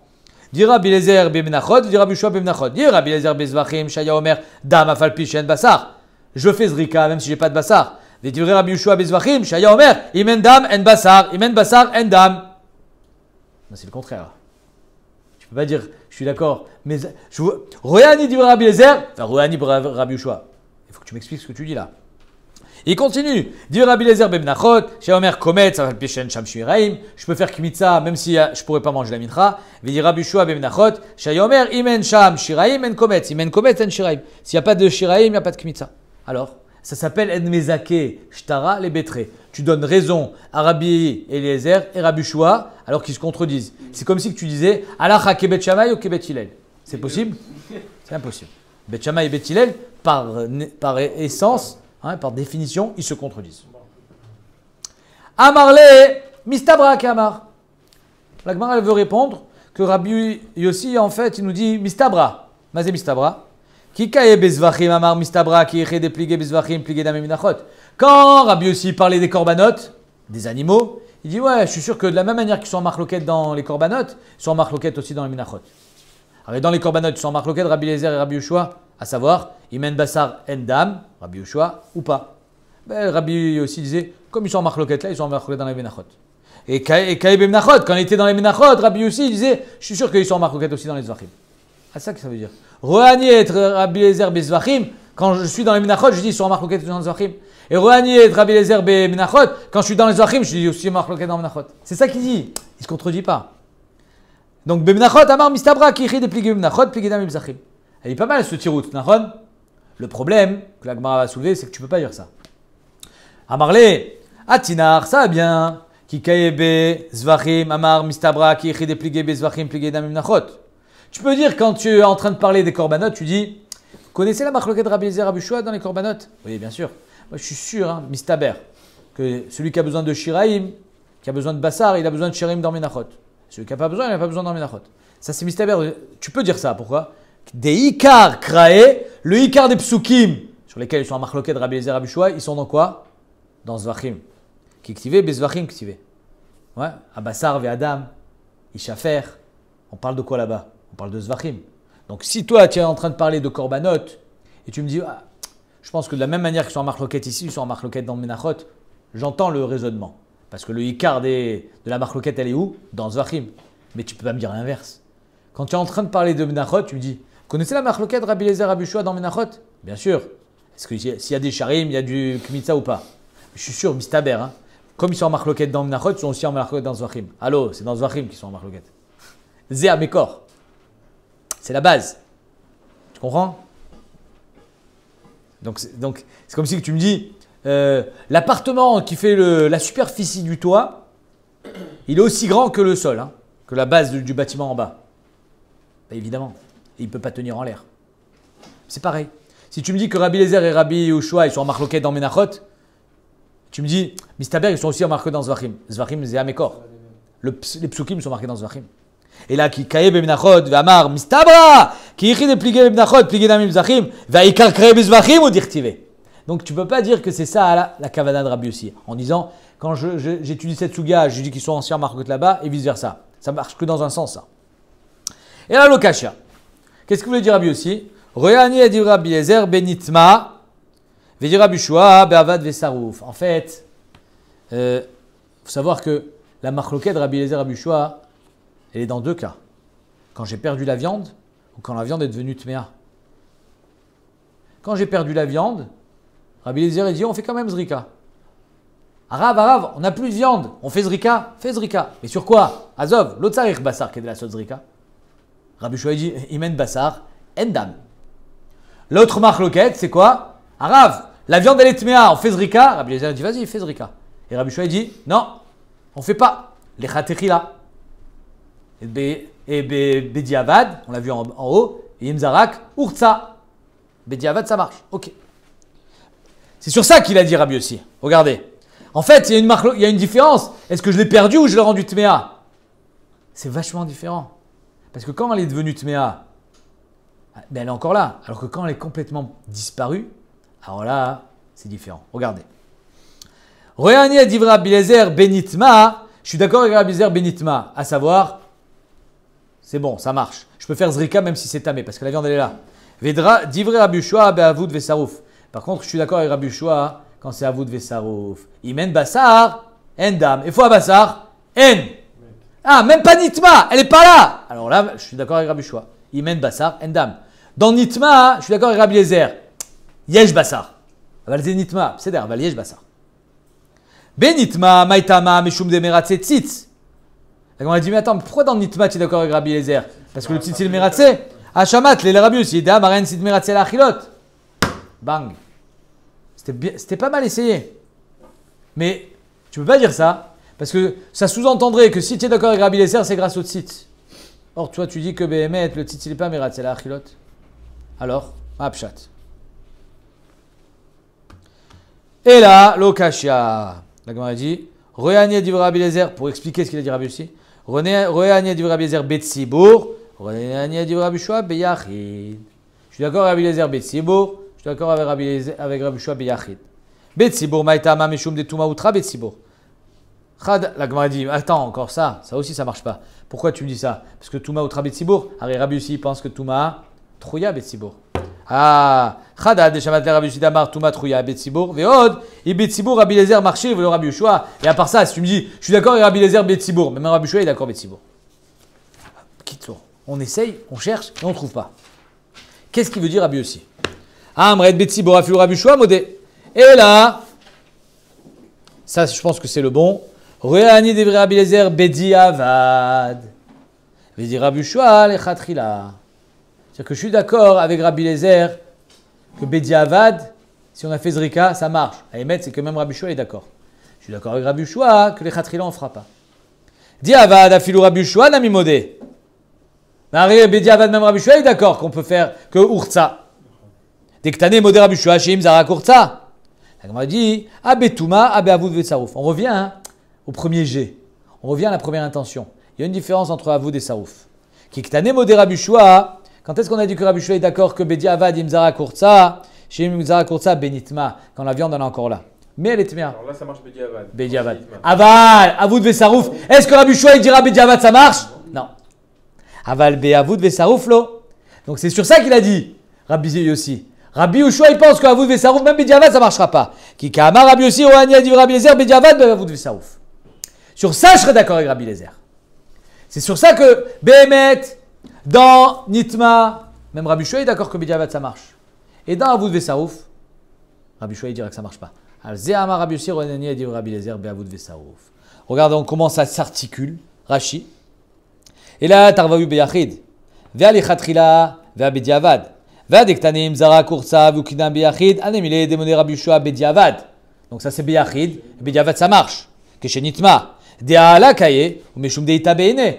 Dis Rabbi Eliezer bemenachot, dis Rabbi Yoshua bemenachot. Dis Rabbi Eliezer bezvachim, Shaya Omer, dam afalpi shen bassar. Je fais zrika même si j'ai pas de bassar. Dis Rabbi Yoshua bezvachim, Shaya Omer, imen dam en bassar, imen bassar en dam. C'est le contraire. Tu peux pas dire, je suis d'accord, mais Royani dit Rabbi Eliezer, enfin Royani Rabbi Yoshua. Il faut que tu m'expliques ce que tu dis là. Il continue. Dit Rabbi Eliezer bemenachot, Shaya Omer kometz afalpi shen sham shiraim. Je peux faire kmitza même si je pourrais pas manger la mincha. Dit Rabbi Yoshua bemenachot, Shaya Omer imen sham shiraim en kometz, imen kometz en shiraim. S'il n'y a pas de shiraim, il n'y a pas de kmitza. Alors, ça s'appelle En Mezake Shtara les Betré. Tu donnes raison à Rabbi Eliezer et Rabbi Yoshua alors qu'ils se contredisent. C'est comme si tu disais Alacha ke Bet Shammai ou ke Bet Hillel. C'est possible? C'est impossible. Bet Shammai et Bet Hillel, par essence, par définition, ils se contredisent. Amarle Mistabra Kamar. La Gemara elle veut répondre que Rabbi Yossi en fait il nous dit Mistabra. Mazé Mistabra. Quand Rabbi Yossi parlait des korbanot, des animaux, il dit ouais, je suis sûr que de la même manière qu'ils sont en marloquette dans les korbanot, ils sont en marloquette aussi dans les minachot. Alors dans les korbanot, ils sont en marloquette Rabbi Eliezer et Rabbi Yoshua, à savoir imen basar endam, Rabbi Yoshua ou pas. Rabbi Yossi disait comme ils sont en marloquette là, ils sont en marloquette dans les minachot. Et Kaïb Menachot, quand il était dans les minachot, Rabbi Yossi disait je suis sûr qu'ils sont en marloquette aussi dans les zvachim. C'est ça que ça veut dire. Rohani et Rabbi Eliezer bezvachim, quand je suis dans les minachot, je dis ils sont en marloquette dans les zvachim. Et Rohani et Rabbi Eliezer bemenachot, quand je suis dans les zvachim, je dis aussi marloquette dans les minachot. C'est ça qu'il dit. Il ne se contredit pas. Donc bemenachot amar mistabra ki de pligé bemenachot pligé dam bezvachim. Elle est pas mal ce tirout, nahon. Le problème que la Gemara va soulever, c'est que tu peux pas dire ça. Amarle, atinar, ça va bien. Ki kaebe zvachim amar mistabra ki de pligé bezvachim pligé dam bemenachot. Tu peux dire quand tu es en train de parler des korbanot, tu dis vous connaissez la marloquette de Rabbi Eliezer Rabbi Yoshua dans les korbanot? Oui, bien sûr. Moi, je suis sûr, mistaber, que celui qui a besoin de shiraim, qui a besoin de bassar, il a besoin de shiraim dans Menachot. Celui qui n'a pas besoin, il n'a pas besoin dans Menachot. Ça, c'est mistaber. Tu peux dire ça. Pourquoi? Des ikar kraé, le ikar des psukim, sur lesquels ils sont en marloquette de Rabbi Eliezer Rabbi Yoshua, ils sont dans quoi? Dans zvachim. Qui ktivé, bezvachim ktivé. Ouais, abassar ve adam, ishafer. On parle de quoi là-bas? On parle de zvachim. Donc si toi tu es en train de parler de korbanot et tu me dis ah, je pense que de la même manière qu'ils sont en marloquette ici, ils sont en marloquette dans Menachot, j'entends le raisonnement. Parce que le ikar de la marloquette elle est où? Dans zvachim. Mais tu peux pas me dire l'inverse. Quand tu es en train de parler de Menachot, tu me dis connaissez la marloquette Rabbi Eliezer Rabbi Yoshua dans Menachot? Bien sûr. Est-ce que s'il y a des sharim, il y a du kmitza ou pas? Je suis sûr, mistaber. Comme ils sont en marloquette dans Menachot, ils sont aussi en marloquette dans zvachim. Allô, c'est dans zvachim qu'ils sont en marloquette. Zé à mes corps. C'est la base. Tu comprends? Donc c'est comme si tu me dis, l'appartement qui fait la superficie du toit, il est aussi grand que le sol, que la base du bâtiment en bas. Ben évidemment, il ne peut pas tenir en l'air. C'est pareil. Si tu me dis que Rabbi Eliezer et Rabbi Yoshua, ils sont en marloquette dans Menachot, tu me dis, Mistaber, ils sont aussi en marloquette dans Zvachim. Zvachim, c'est à mes corps. Les psukim sont marqués dans Zvachim. Et là, qui kaye bemenachot, v'amar mistabra, qui écrit des pligé bemenachot, pligé damim zachim, v'aikar kreye bezvachim ou dirtive. Donc tu peux pas dire que c'est ça la kavana de Rabbi Yossi, en disant quand j'étudie cette souga, je dis qu'ils sont anciens marcotes là-bas et vice versa. Ça marche que dans un sens ça. Et là l'okashia. Qu'est-ce que voulait dire Rabbi Yossi? Royani a dit Rabbi Eliezer benitma, veut Rabbi Yoshua be'avad ve'sarouf. En fait, faut savoir que la marloquette de Rabbi Eliezer Rabbi Yoshua, elle est dans deux cas. Quand j'ai perdu la viande ou quand la viande est devenue tméa. Quand j'ai perdu la viande, Rabbi Eliezer il dit on fait quand même zrika. Arav, on n'a plus de viande, on fait zrika, fais zrika. Mais sur quoi? Azov, l'otsarich basar qui est de la sauce zrika. Rabbi Yoshua dit imen basar, endam. L'autre marloquette c'est quoi? Arav, la viande elle est tméa, on fait zrika. Rabbi Eliezer dit vas-y, fais zrika. Et Rabbi Yoshua dit non, on fait pas. Les chatechila. Et Bediavad, on l'a vu en haut, et Yemzarak, Urtsa. Bediavad, ça marche. Ok. C'est sur ça qu'il a dit Rabbi Yossi. Regardez. En fait, il y a une différence. Est-ce que je l'ai perdu ou je l'ai rendu Tméa? C'est vachement différent. Parce que quand elle est devenue Tméa, ben elle est encore là. Alors que quand elle est complètement disparue, alors là, c'est différent. Regardez. Royani a dit Rabbi Eliezer Benitma. Je suis d'accord avec Rabbi Eliezer Benitma. À savoir, c'est bon, ça marche. Je peux faire Zrika même si c'est tamé, parce que la viande elle est là. Vedra, divrei Rabbi Yoshua be'avoud vesarouf. Par contre, je suis d'accord avec Rabbi Yoshua quand c'est avoud vesarouf. Imen basar, en dam. Et fois basar, en. Ah, même pas Nitma, elle est pas là. Alors là, je suis d'accord avec Rabbi Yoshua. Imen basar, en dam. Dans Nitma, je suis d'accord avec Rabbi Eliezer. Yesh basar. Aval ze Nitma, c'est d'ailleurs, aval yesh basar. Benitma, maitama, meshum demeratse tzitz. On a dit, mais attends, pourquoi dans Nitma tu es d'accord avec Rabbi Eliezer? Parce que le tzitz il meratse. Hachamat, les Rabbi aussi, da maren sit meratse la achilot. Bang. C'était pas mal essayé. Mais tu peux pas dire ça, parce que ça sous-entendrait que si tu es d'accord avec Rabbi Eliezer, c'est grâce au tzitz. Or, toi, tu dis que Behemet, le tzitz il n'est pas meratse la achilot. Alors, apshat. Et là, l'okashia. La Gemara dit, Royani dit Rabbi Eliezer, pour expliquer ce qu'il a dit Rabbi aussi. Royani dit Rabbi Eliezer Betsibour, Royani dit Rabbi Yoshua Beyachid. Je suis d'accord avec Rabbi Eliezer Betsibour, je suis d'accord avec Rabbi Yoshua Beyachid. Betsibour, Maïtama, Meshum de Touma Outra, Betsibour. La Gemara dit, attends, encore ça aussi ça marche pas. Pourquoi tu me dis ça? Parce que Touma Outra Betsibour, Rabbi aussi pense que Touma Trouya Betsibour. Ah, Chadad, Shamat le Rabbi Yoshua Damar, Touma Trouya Betsibour, Veod, et Betsibour, Rabbi Eliezer marché, le Rabbi Yoshua. Et à part ça, si tu me dis, je suis d'accord avec Rabbi Eliezer Betsibour, même Rabbi Yoshua est d'accord Betsibour. Quitte-toi. On essaye, on cherche et on ne trouve pas. Qu'est-ce qu'il veut dire Rabbi aussi? Ah, Amred Betsibour, Afilou Rabbi Yoshua, Modé. Et là, ça je pense que c'est le bon. Réani devrait Rabbi Eliezer Bedi Avad. Veut dire Rabbi Yoshua, le Khatrila. C'est-à-dire que je suis d'accord avec Rabbi Eliezer que Bedi Avad, si on a fait Zrika, ça marche. À émettre, c'est que même Rabbi Yoshua est d'accord. Je suis d'accord avec Rabbi Yoshua que les Khatrila on ne fera pas. Di Avad, Afilou Rabbi Yoshua, Nami Modé. Bedi Avad, même Rabbi Yoshua est d'accord qu'on peut faire que Urtsa. Dès que tu as né Modé Rabbi Yoshua, Shim Zarak Urtsa. La Gemara dit Abetouma, Abeavoud Vetsarouf. On revient au premier G. On revient à la première intention. Il y a une différence entre Avoud et Sarouf. Kiktane Modé Rabbi Yoshua. Quand est-ce qu'on a dit que Rabbi Yoshua est d'accord que Bedi Avad Imzara Kurtsa, chez Imzara Kurtsa Benitma, quand la viande elle est encore là? Mais elle est bien. Alors là, ça marche Bedi Avad. Bedi Avad. Aval, Avoud Vesarouf. Est-ce que Rabbi Yoshua il dira Bedi Avad ça marche? Non. Aval Be Avoud Vesarouf lo. Donc c'est sur ça qu'il a dit Rabbi Yossi. Rabbi Yoshua il pense que Avoud Vesarouf, même Bedi Avad ça marchera pas. Kikama Rabbi Yossi, Oani a dit Rabbi Eliezer, Bedi Avad, Avoud Vesarouf. Sur ça je serais d'accord avec Rabbi Eliezer. C'est sur ça que Behemet, dans Nitma, même Rabbi Yoshua est d'accord que Bedi Avad ça marche. Et dans Avoud Vesarouf, Rabbi Yoshua il dira que ça marche pas. Al-Zéama Rabbi Yossi, Oani a dit Rabbi Eliezer, Beavoud Vesarouf. Regardez, comment ça s'articule, Rashi. Et là, Tarvahu Beyachid. Vea li Khatrila, vea Bedi Avad. Vea dektanim Zara Kursa, Vukidam Beyachid, Anemile, Demone Rabbi Yoshua, Bedi Avad. Donc ça c'est Beyachid, et Bedi Avad ça marche. Que chez Nitma. Dea la Kaye, ou Meshum Deita Beine,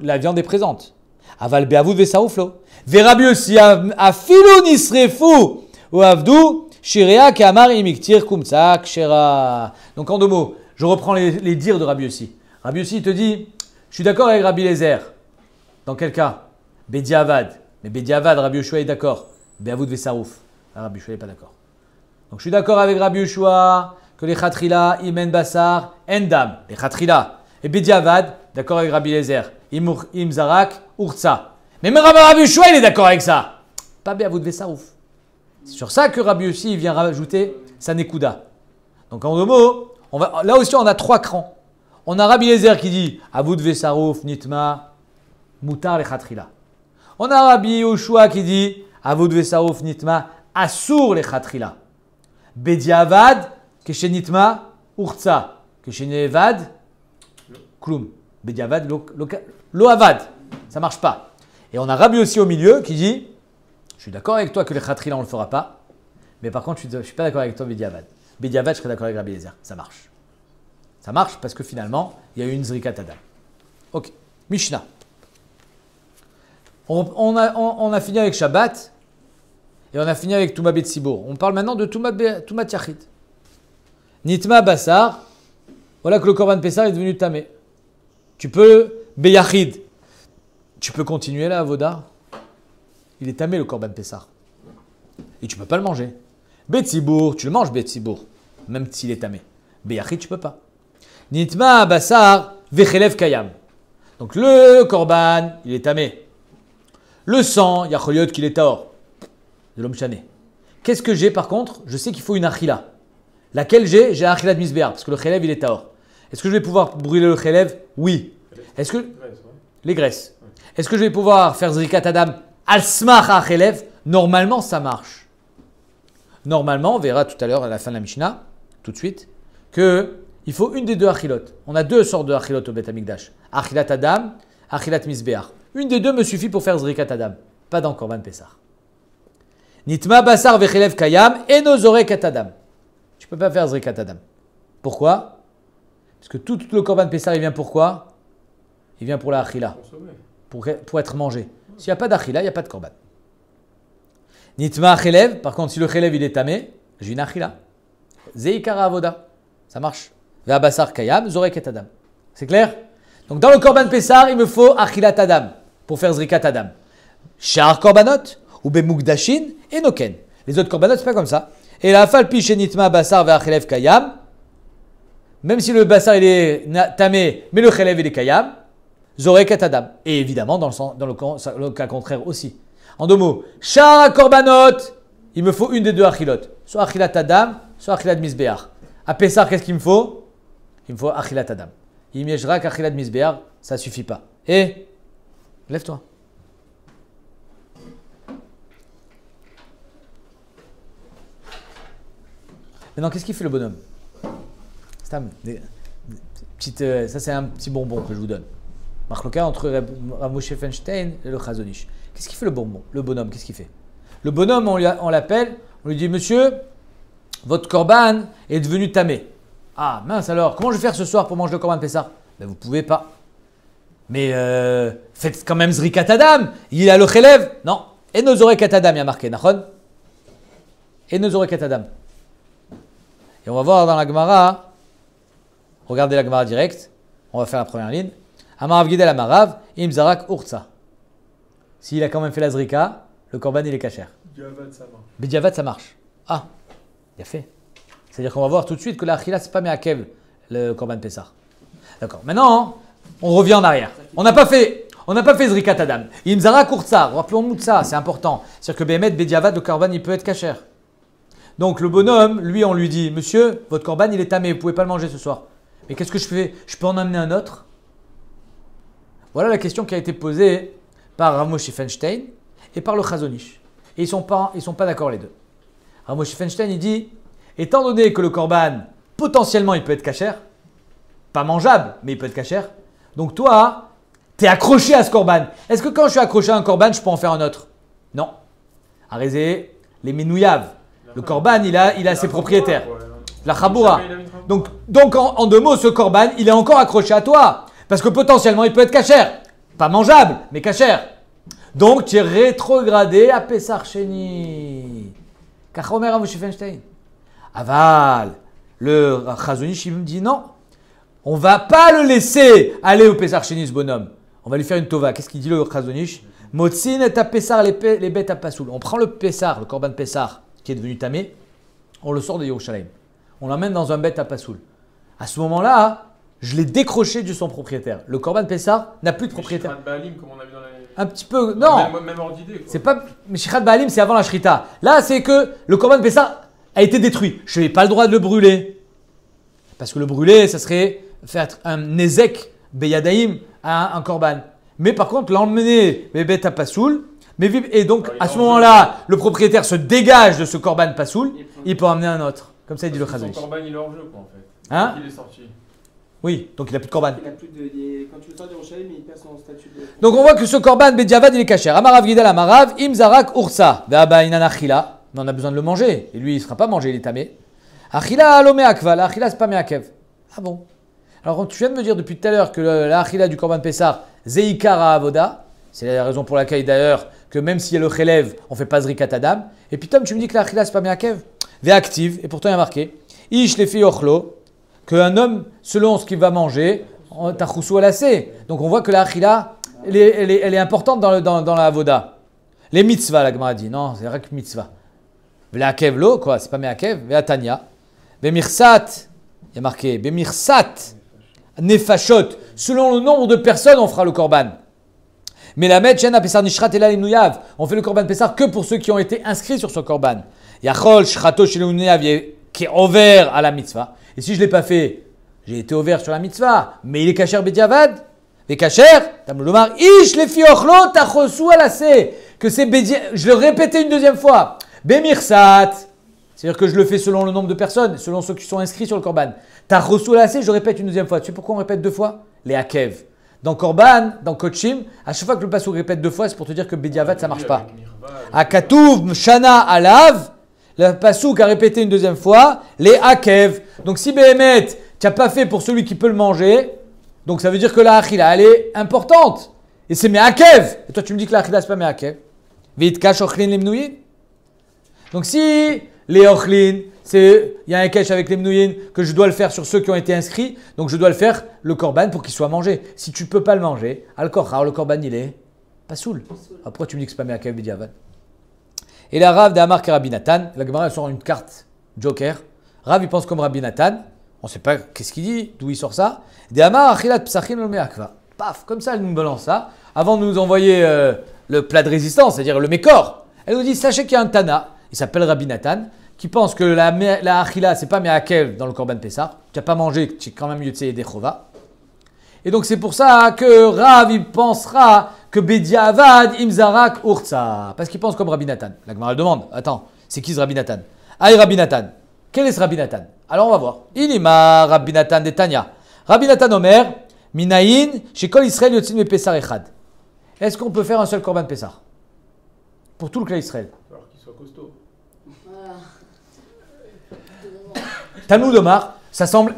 la viande est présente. Aval Beavoud Vesarouflo. Ve Rabbi Yossi, Afilo Nisrefu, ou Avdou, Shirea Kamar Imiktir Kumtsa, Kshera. Donc en deux mots, je reprends les dires de Rabbi Yossi. Rabbi Yossi te dit, je suis d'accord avec Rabbi Eliezer. Dans quel cas? Bedi Avad. Mais Bedi Avad, Rabbi Yoshua est d'accord. Beavoud Vesarouf. Rabbi Yoshua n'est pas d'accord. Donc je suis d'accord avec Rabbi Yoshua que les Khatrila, Imen Bassar, Endam. Les Khatrila. Et Bedi Avad, d'accord avec Rabbi Eliezer. Imzarak, Urtsa. Mais même Rabbi Yoshua, il est d'accord avec ça. Pas Beavoud Vesarouf. C'est sur ça que Rabbi Yossi vient rajouter sa Nekuda. Donc en deux mots, là aussi on a trois crans. On a Rabbi Eliezer qui dit Avoud Vesarouf, Nitma, Moutar les Khatrila. On a Rabbi Yoshua qui dit Avoud Vesarouf, Nitma, Assour les Khatrila. Bedi Avad, Keshe Nitma, Urtsa. Keshe Nevad, Klum. Bedi Avad, Lo Avad. Ça ne marche pas. Et on a Rabbi aussi au milieu qui dit je suis d'accord avec toi que les Khatrila on ne le fera pas, mais par contre je ne suis pas d'accord avec toi Bedi Avad. Bedi Avad, je serais d'accord avec Rabbi Eliezer. Ça marche. Ça marche parce que finalement, il y a eu une Zrikat Adam. Ok. Mishnah. On a fini avec Shabbat et on a fini avec Touma Betsibour. On parle maintenant de Touma Yachid. Nitma Bassar, Voilà que le Korban Pessah est devenu tamé. Tu peux, Beyachid, tu peux continuer la avoda. Il est tamé le Korban Pessah. Et tu ne peux pas le manger. Betzibour, tu le manges Betzibour, même s'il est tamé. Beyachid, tu ne peux pas. Nitma Basar Vechelev Kayam. Donc le Korban, il est tamé. Le sang, il y a Choliot qu'il est taor. De l'homme chané. Qu'est-ce que j'ai par contre? Je sais qu'il faut une achila. Laquelle j'ai? J'ai achila de misbéar, parce que le chelev il est taor. Est-ce que je vais pouvoir brûler le chelev? Oui. Est-ce que les graisses? Est-ce que je vais pouvoir faire zrikat adam al smach à chelev? Normalement ça marche. Normalement, on verra tout à l'heure à la fin de la Mishnah, tout de suite, que il faut une des deux achilot. On a deux sortes de achilot au Bet Amikdash. Achilat adam, achilat misbéar. Une des deux me suffit pour faire zrikat adam, pas dans Korban Pessah. Nitma basar vechelev kayam et nozore katadam. Tu ne peux pas faire zrikat adam. Pourquoi? Parce que tout le Korban Pessah, il vient pour quoi? Il vient pour la achila. Pour être mangé. S'il n'y a pas d'achila, il n'y a pas de Korban. Nitma chelev, par contre, si le chelev il est tamé, j'ai une achila. Zeikara avoda. Ça marche. Ve basar kayam, zore katadam. C'est clair? Donc dans le Korban Pessah, il me faut achilat adam pour faire zrikat adam. Shar korbanot ou bemugdashin et noken. Les autres korbanot, c'est pas comme ça. Et la falpi shenitma basar ve'achelev kayam, même si le basar il est tamé, mais le chelev il est kayam, zoreket adam. Et évidemment, dans le cas contraire aussi. En deux mots, shara korbanot, il me faut une des deux achilot. Soit achilat adam, soit achilat misbéar. À Pessah, qu'est-ce qu'il me faut? Il me faut achilat adam. Il me rak achilat misbéar, ça suffit pas. Et, lève-toi. Maintenant, qu'est-ce qu'il fait le bonhomme? Ça, c'est un petit bonbon que je vous donne. Marloka entre Rav Moshe Feinstein et le Chazon Ish. Qu'est-ce qu'il fait le bonbon? Le bonhomme, qu'est-ce qu'il fait? Le bonhomme, on l'appelle, on lui dit, monsieur, votre korban est devenu tamé. Ah mince alors, comment je vais faire ce soir pour manger le korban Pessah? Ben vous pouvez pas. Mais faites quand même zrikat adam. Il a le chelev. Non. Et nos oreilles katadam, il y a marqué, nachon? Et nos oreilles katadam. Et on va voir dans la Gemara, regardez la Gemara direct, on va faire la première ligne. Amarav Gidel Amarav, Imzarak Urtsa. S'il a quand même fait la zrika, le korban il est kasher. Bediavad ça marche. Ah, il a fait. C'est-à-dire qu'on va voir tout de suite que la achila c'est pas me'akev, le korban Pessah. D'accord. Maintenant, on revient en arrière. On n'a pas fait zrikat adam. Imzarak Urtsa, rappelons-nous de ça, c'est important. C'est-à-dire que Behemet, Bediavad, le korban il peut être kasher. Donc le bonhomme, lui, on lui dit, monsieur, votre korban, il est tamé, vous ne pouvez pas le manger ce soir. Mais qu'est-ce que je fais? Je peux en amener un autre? Voilà la question qui a été posée par Rav Moshe Feinstein et par le Chazon Ish. Et ils sont pas d'accord les deux. Rav Moshe Feinstein, il dit, étant donné que le korban, potentiellement, il peut être kasher, pas mangeable, mais il peut être kasher, donc toi, tu es accroché à ce korban. Est-ce que quand je suis accroché à un korban, je peux en faire un autre? Non. Arrêtez les minouyav. Le korban, il a ses propriétaires. La chaboura. Donc en deux mots, ce korban, il est encore accroché à toi. Parce que potentiellement, il peut être kasher. Pas mangeable, mais kasher. Donc, tu es rétrogradé à Pessah Sheni. Kachomer à Moshe Feinstein. Aval, le Chazon Ish, il me dit non. On ne va pas le laisser aller au Pessah Sheni, ce bonhomme. On va lui faire une tova. Qu'est-ce qu'il dit le Chazon Ish? Motzin et à Pessah les bêtes à Pasoul. On prend le Pessah, le korban Pessah, qui est devenu tamé, on le sort de Yerushalayim. On l'emmène dans un bête à Pasoul. À ce moment-là, je l'ai décroché de son propriétaire. Le korban Pessah n'a plus de propriétaire. Baalim, comme on a vu dans la... Un petit peu, non. Même ordre d'idée. C'est pas, mais Shichat Baalim, c'est avant la Shrita. Là, c'est que le korban Pessah a été détruit. Je n'ai pas le droit de le brûler. Parce que le brûler, ça serait faire un nezek beyadaïm à un korban. Mais par contre, l'emmener bête à Pasoul, et donc, à ce moment-là, le propriétaire se dégage de ce korban pasoul, il peut emmener un autre. Comme ça, il dit le Chazon Ish. Son korban, il est hors jeu, quoi, en fait. Hein? Il est sorti. Oui, donc il n'a plus de korban. Quand tu le sors d'Yerushalayim, il perd son statut de... Donc, on voit que ce korban, Bediavad, il est kasher. Amarav Gidal Amarav, Imzarak Ursa. Ve'aba inan achila. Mais on a besoin de le manger. Et lui, il ne sera pas mangé, il est tamé. Achila alome akva. La achila, c'est pas meakev. Ah bon? Alors, tu viens de me dire depuis tout à l'heure que la achila du korban Pessah, zeikara avoda. C'est la raison pour laquelle, d'ailleurs, que même s'il y a le chelev, on ne fait pas zrikat adam. Et puis, Tom, tu me dis que la achila, c'est pas meakev. Ve'active. Et pourtant, il y a marqué Ish lefi ochlo. qu'un homme, selon ce qu'il va manger, tachoussou alasé. Donc on voit que la achila, elle est importante dans la avoda. Les mitzvahs, la Gemara dit. Non, c'est vrai que mitzvah. Ve'akev lo, quoi, c'est pas me'akev. Ve'atanya. Be'mirsat, il y a marqué. Be'mirsat, nefashot. Selon le nombre de personnes, on fera le korban. Mais la metchena pesar nishrat ela linouyav. On fait le korban pesar que pour ceux qui ont été inscrits sur ce korban. Yachol shrato shel linouyav qui est ouvert à la mitzvah. Et si je l'ai pas fait, j'ai été ouvert sur la mitzvah, mais il est kasher bediavad. Et kasher, tam lomar ish le fiochlo tachosu alasé. Que c'est je le répétais une deuxième fois. Bemirsat. C'est-à-dire que je le fais selon le nombre de personnes, selon ceux qui sont inscrits sur le korban. Tachosu alasé, je répète une deuxième fois. Tu sais pourquoi on répète deux fois? Les akev. Dans Korban, dans Kochim, à chaque fois que le passage répète deux fois, c'est pour te dire que Bediavad, ça ne marche pas. À Katouv, Shana, Alav, le pasouk a répété une deuxième fois, les Akev. Donc si Behemet, tu n'as pas fait pour celui qui peut le manger, donc ça veut dire que la Achila, elle est importante. Et c'est mes Akev. Et toi, tu me dis que la Achila, ce n'est pas mes Akev. Vitka, Shochlin, Lemnouyin. Donc si les Ochlin, il y a un cache avec les Mnouyin que je dois le faire sur ceux qui ont été inscrits, donc je dois le faire le korban pour qu'il soit mangé. Si tu ne peux pas le manger, le korban il est pas soul. Après tu me dis que c'est pas Me'akev Bediavad. Et la Rav d'Amar et Rabbi Nathan, la Gemara sort une carte joker. Rav il pense comme Rabbi Nathan, on ne sait pas qu'est-ce qu'il dit, d'où il sort ça. D'Amar achilat psachin lo me'akva. Paf, comme ça elle nous balance ça. Avant de nous envoyer le plat de résistance, c'est-à-dire le mécor, elle nous dit sachez qu'il y a un Tana, il s'appelle Rabbi Nathan, qui pense que la achila, c'est pas me'akev dans le korban Pessah. Tu n'as pas mangé, tu es quand même yotzei yedei chova. Et donc c'est pour ça que Rav il pensera que Bediavad imzarak urtsa. Parce qu'il pense comme Rabbi Nathan. La Gemara demande, attends, c'est qui ce Rabbi Nathan? Aïe Rabbi Nathan. Quel est ce Rabbi Nathan? Alors on va voir. Ilima Rabbi Nathan de Tanya. Rabbi Nathan Omer, Minaïn, chez Kol Israël yotzin me Pessah echad. Est-ce qu'on peut faire un seul korban Pessah? Pour tout le clan Israël. Alors qu'il soit costaud. Talmud Omar, ça semble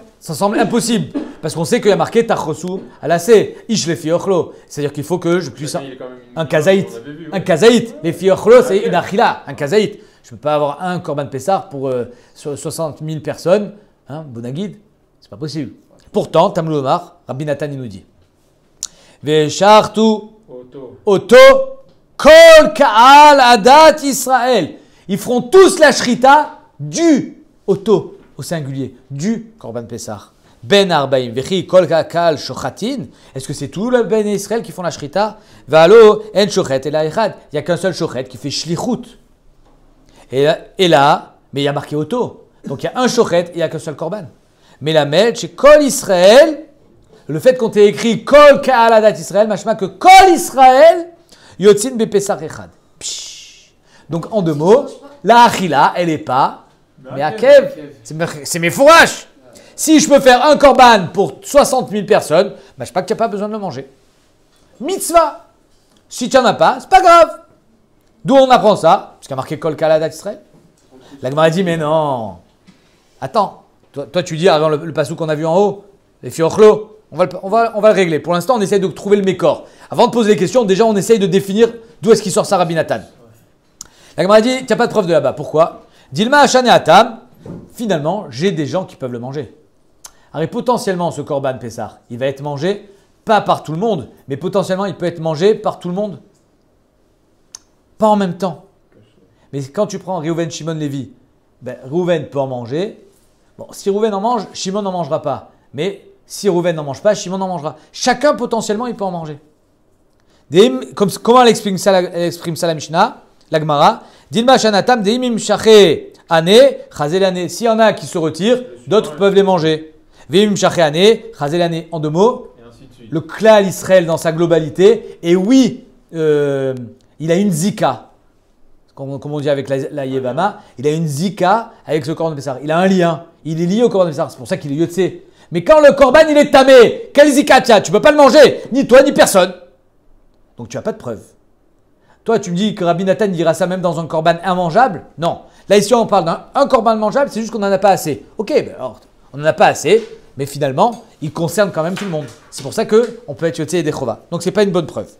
impossible. Parce qu'on sait qu'il y a marqué Tachosu alasé, Ish le fiochlo. C'est-à-dire qu'il faut que je puisse. Un kazaït. Un kazaït. Les fiochlo, c'est une achila. Un kazaït. Je ne peux pas avoir un korban pessar pour 60 000 personnes. Hein, Bonaguide. C'est pas possible. Pourtant, Talmud Omar, Rabbi Nathan, il nous dit Veshartu Oto Kol Kaal Adat Israël. Ils feront tous la shrita du Oto. Au singulier, du Korban Pessah. Ben Arbaim, Vechi, Kol Kakal, Shochatin. Est-ce que c'est tout le Ben Israël qui font la Shrita? Valo, En Shochet, et la Echad. Il n'y a qu'un seul Shochet qui fait Shlichut. Et là, mais il y a marqué Auto. Donc il y a un Shochet et il n'y a qu'un seul Korban. Mais la Med, chez Kol Israël, le fait qu'on t'ait écrit Kol Kaal Adat Israël, machma que Kol Israël, Yotzin Be Pessah Echad. Donc en deux mots, la Achila, elle n'est pas. Mais Akev, c'est mes fourrages. Si je peux faire un korban pour 60 000 personnes, je ne sais pas que tu n'as pas besoin de le manger. Mitzvah. Si tu n'en as pas, c'est pas grave. D'où on apprend ça? Parce qu'il y a marqué Kol Kaladat Israël. La Gemara dit, mais non. Attends, toi tu dis avant le passou qu'on a vu en haut, les fiochlo, on va le régler. Pour l'instant, on essaye de trouver le mécor. Avant de poser les questions, déjà on essaye de définir d'où est-ce qu'il sort ça Rabbi Nathan. La Gemara dit, tu n'as pas de preuve de là-bas. Pourquoi? Dilma Hachan et Atam, finalement, j'ai des gens qui peuvent le manger. Alors, potentiellement, ce korban Pessah, il va être mangé, pas par tout le monde, mais potentiellement, il peut être mangé par tout le monde. Pas en même temps. Mais quand tu prends Reuven, Shimon, Lévi, Reuven peut en manger. Bon, si Reuven en mange, Shimon n'en mangera pas. Mais si Reuven n'en mange pas, Shimon en mangera. Chacun, potentiellement, il peut en manger. Comment elle exprime ça la Mishnah, la Gemara? Dilma Shanatam, Deimim Shaché Ané, Chazel Ané. S'il y en a qui se retirent, d'autres peuvent les manger. Veimim Shaché Ané, Chazel Ané. En deux mots, le klal Israël dans sa globalité. Et oui, il a une zika. Comme on dit avec la Yevama, il a une zika avec ce korban Pessah. Il a un lien. Il est lié au korban Pessah. C'est pour ça qu'il est yotzé. Mais quand le korban il est tamé, quel zika tu as? Tu ne peux pas le manger. Ni toi, ni personne. Donc tu n'as pas de preuve. Toi, tu me dis que Rabbi Nathan dira ça même dans un korban immangeable? Non. Là, ici, on parle d'un korban mangeable, c'est juste qu'on n'en a pas assez. Ok, alors, on n'en a pas assez, mais finalement, il concerne quand même tout le monde. C'est pour ça qu'on peut être yotzei yedei chova. Donc, ce n'est pas une bonne preuve.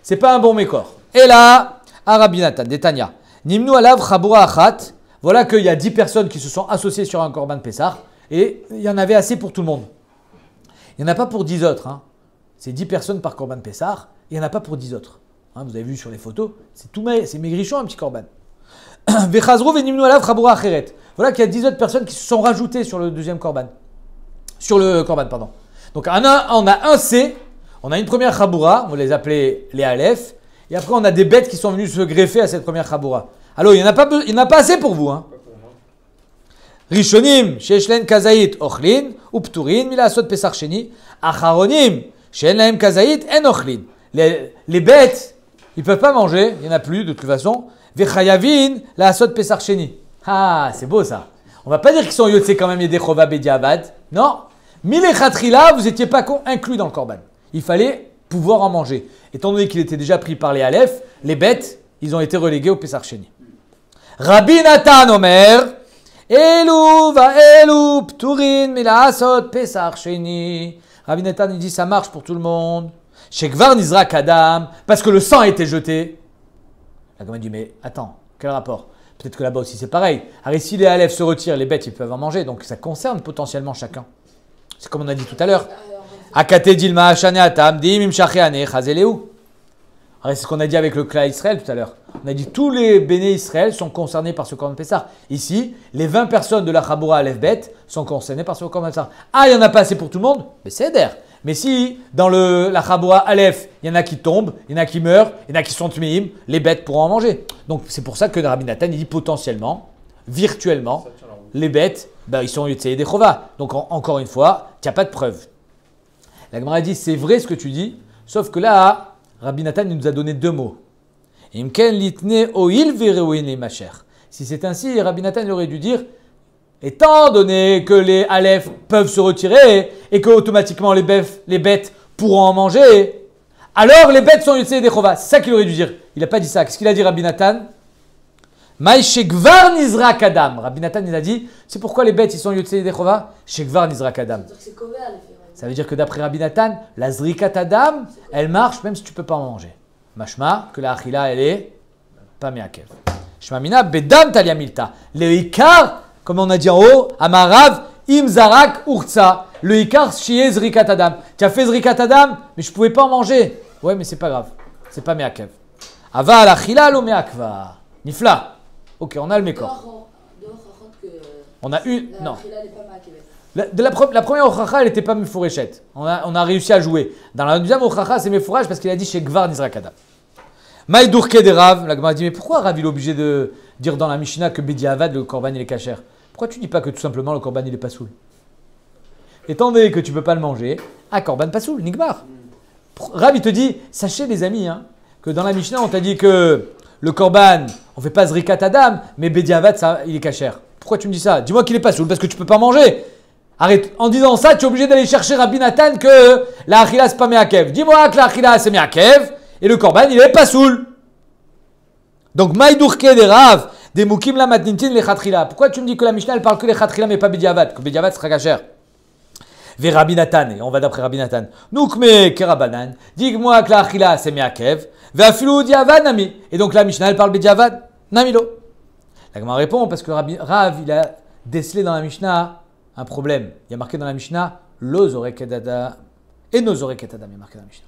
Ce n'est pas un bon mécor. Et là, à Rabbi Nathan, Détania. Nimnu alav chabura achat. Voilà qu'il y a 10 personnes qui se sont associées sur un korban Pessah. Et il y en avait assez pour tout le monde. Il n'y en a pas pour 10 autres. Hein. C'est 10 personnes par Korban Pessah. Il n'y en a pas pour 10 autres. Hein, vous avez vu sur les photos, c'est maigrichon un petit Korban. Voilà qu'il y a 10 autres personnes qui se sont rajoutées sur le deuxième Korban. Sur le Korban, pardon. Donc on a un C, on a une première Chaboura, on va les appeler les Aleph, et après on a des bêtes qui sont venues se greffer à cette première Chaboura. Alors il n'y en a pas assez pour vous. Hein. Rishonim, Sheshlen Kazait, Ochlin, Upturin, Milasot Pesach Sheni, Acharonim, Shenlaem Kazait, En Ochlin. Les bêtes, ils ne peuvent pas manger, il n'y en a plus de toute façon. Vechayavin, la Asot Pesach Sheni. Ah, c'est beau ça. On ne va pas dire qu'ils sont Yotse quand même Yedechova Bediavad. Non. Milechatrila, vous n'étiez pas inclus dans le Korban. Il fallait pouvoir en manger. Étant donné qu'il était déjà pris par les Aleph, les bêtes, ils ont été relégués au Pesach Sheni. Rabbi Nathan Omer, Elu va Elu Pturin Milasot Pesach Sheni. Rabbi Nathan, il dit ça marche pour tout le monde. Shekvar Nizra Kadam, parce que le sang a été jeté. La gamin dit, mais attends, quel rapport? Peut-être que là-bas aussi c'est pareil. Alors si les Aleph se retirent, les bêtes ils peuvent en manger, donc ça concerne potentiellement chacun. C'est comme on a dit tout à l'heure. Akate Dilma Hashane Atam, Dim Imshacheane, Chazeleu. C'est ce qu'on a dit avec le clan Israël tout à l'heure. On a dit tous les béné Israël sont concernés par ce Korban Pessah. Ici, les 20 personnes de la Chaboura Aleph Bet sont concernées par ce Korban Pessah. Ah, il n'y en a pas assez pour tout le monde? Mais c'est d'air. Mais si dans la Chaboura Aleph, il y en a qui tombent, il y en a qui meurent, il y en a qui sont tmeim, les bêtes pourront en manger. Donc c'est pour ça que Rabbi Nathan il dit potentiellement, virtuellement, les bêtes, ils sont Yotzei Dechova. Donc encore une fois, il n'y a pas de preuve. La Gemara dit c'est vrai ce que tu dis, sauf que là, Rabbi Nathan il nous a donné deux mots. Imken litne oil vereuin macher. Si c'est ainsi, Rabbi Nathan il aurait dû dire étant donné que les Aleph peuvent se retirer et que automatiquement les bêtes pourront en manger, alors les bêtes sont Yotzei Dechova. C'est ça qu'il aurait dû dire. Il n'a pas dit ça. Qu'est-ce qu'il a dit Rabbi Nathan? Maï shekvar nizra kadam. Rabbi Nathan il a dit c'est pourquoi les bêtes ils sont Yotzei Dechova? Shekvar nizra kadam. Ça veut dire que d'après Rabbi Nathan, la zrikat adam, elle marche même si tu ne peux pas en manger. Mashma, que la achila elle est pas meakev. Shmamina bedam talia milta. Le ikar, comme on a dit en haut, amarav imzarak urtsa. Le ikar shié zrikat adam. Tu as fait zrikat adam, mais je ne pouvais pas en manger. Ouais, mais c'est pas grave. C'est pas meakev. Ava la achila lo meakva. Nifla. Ok, on a le mécor. On a eu. Non. La première Ochacha, elle n'était pas Mefourechette. On a réussi à jouer. Dans la deuxième Ochacha, c'est Mefourach parce qu'il a dit chez Gvar Nizrakada. Maïdourke de Rav, la Gemara dit mais pourquoi Rav il est obligé de dire dans la Mishnah que Bediavad, le Korban il est kasher? Pourquoi tu dis pas que tout simplement le Korban il est pas soul? Étant donné que tu peux pas le manger, Korban pas soul, Nigmar. Rav il te dit, sachez les amis, que dans la Mishnah on t'a dit que le Korban, on fait pas Zrikat Adam, mais Bediavad il est kasher. Pourquoi tu me dis ça? Dis-moi qu'il est pas soul parce que tu peux pas manger. Arrête, en disant ça, tu es obligé d'aller chercher Rabbi Nathan que la achila c'est pas meakev. Dis-moi que la achila c'est meakev et le korban il est pas soul. Donc maïdourke des rav, des moukim la matnintin les chatrila. Pourquoi tu me dis que la Mishnah elle parle que les chatrila mais pas bediavad, que bediavad sera kasher? Ve Rabbi Nathan, et on va d'après Rabbi Nathan. Noukme kerabanan, dis-moi que la achila c'est meakev, ve afilu diavad nami. Et donc la Mishnah elle parle bediavad, namilo. La Gemara répond parce que Rav il a décelé dans la Mishnah un problème. Il y a marqué dans la Mishnah l'ozorek adam et nozorek adam. Il y a marqué dans la Mishnah.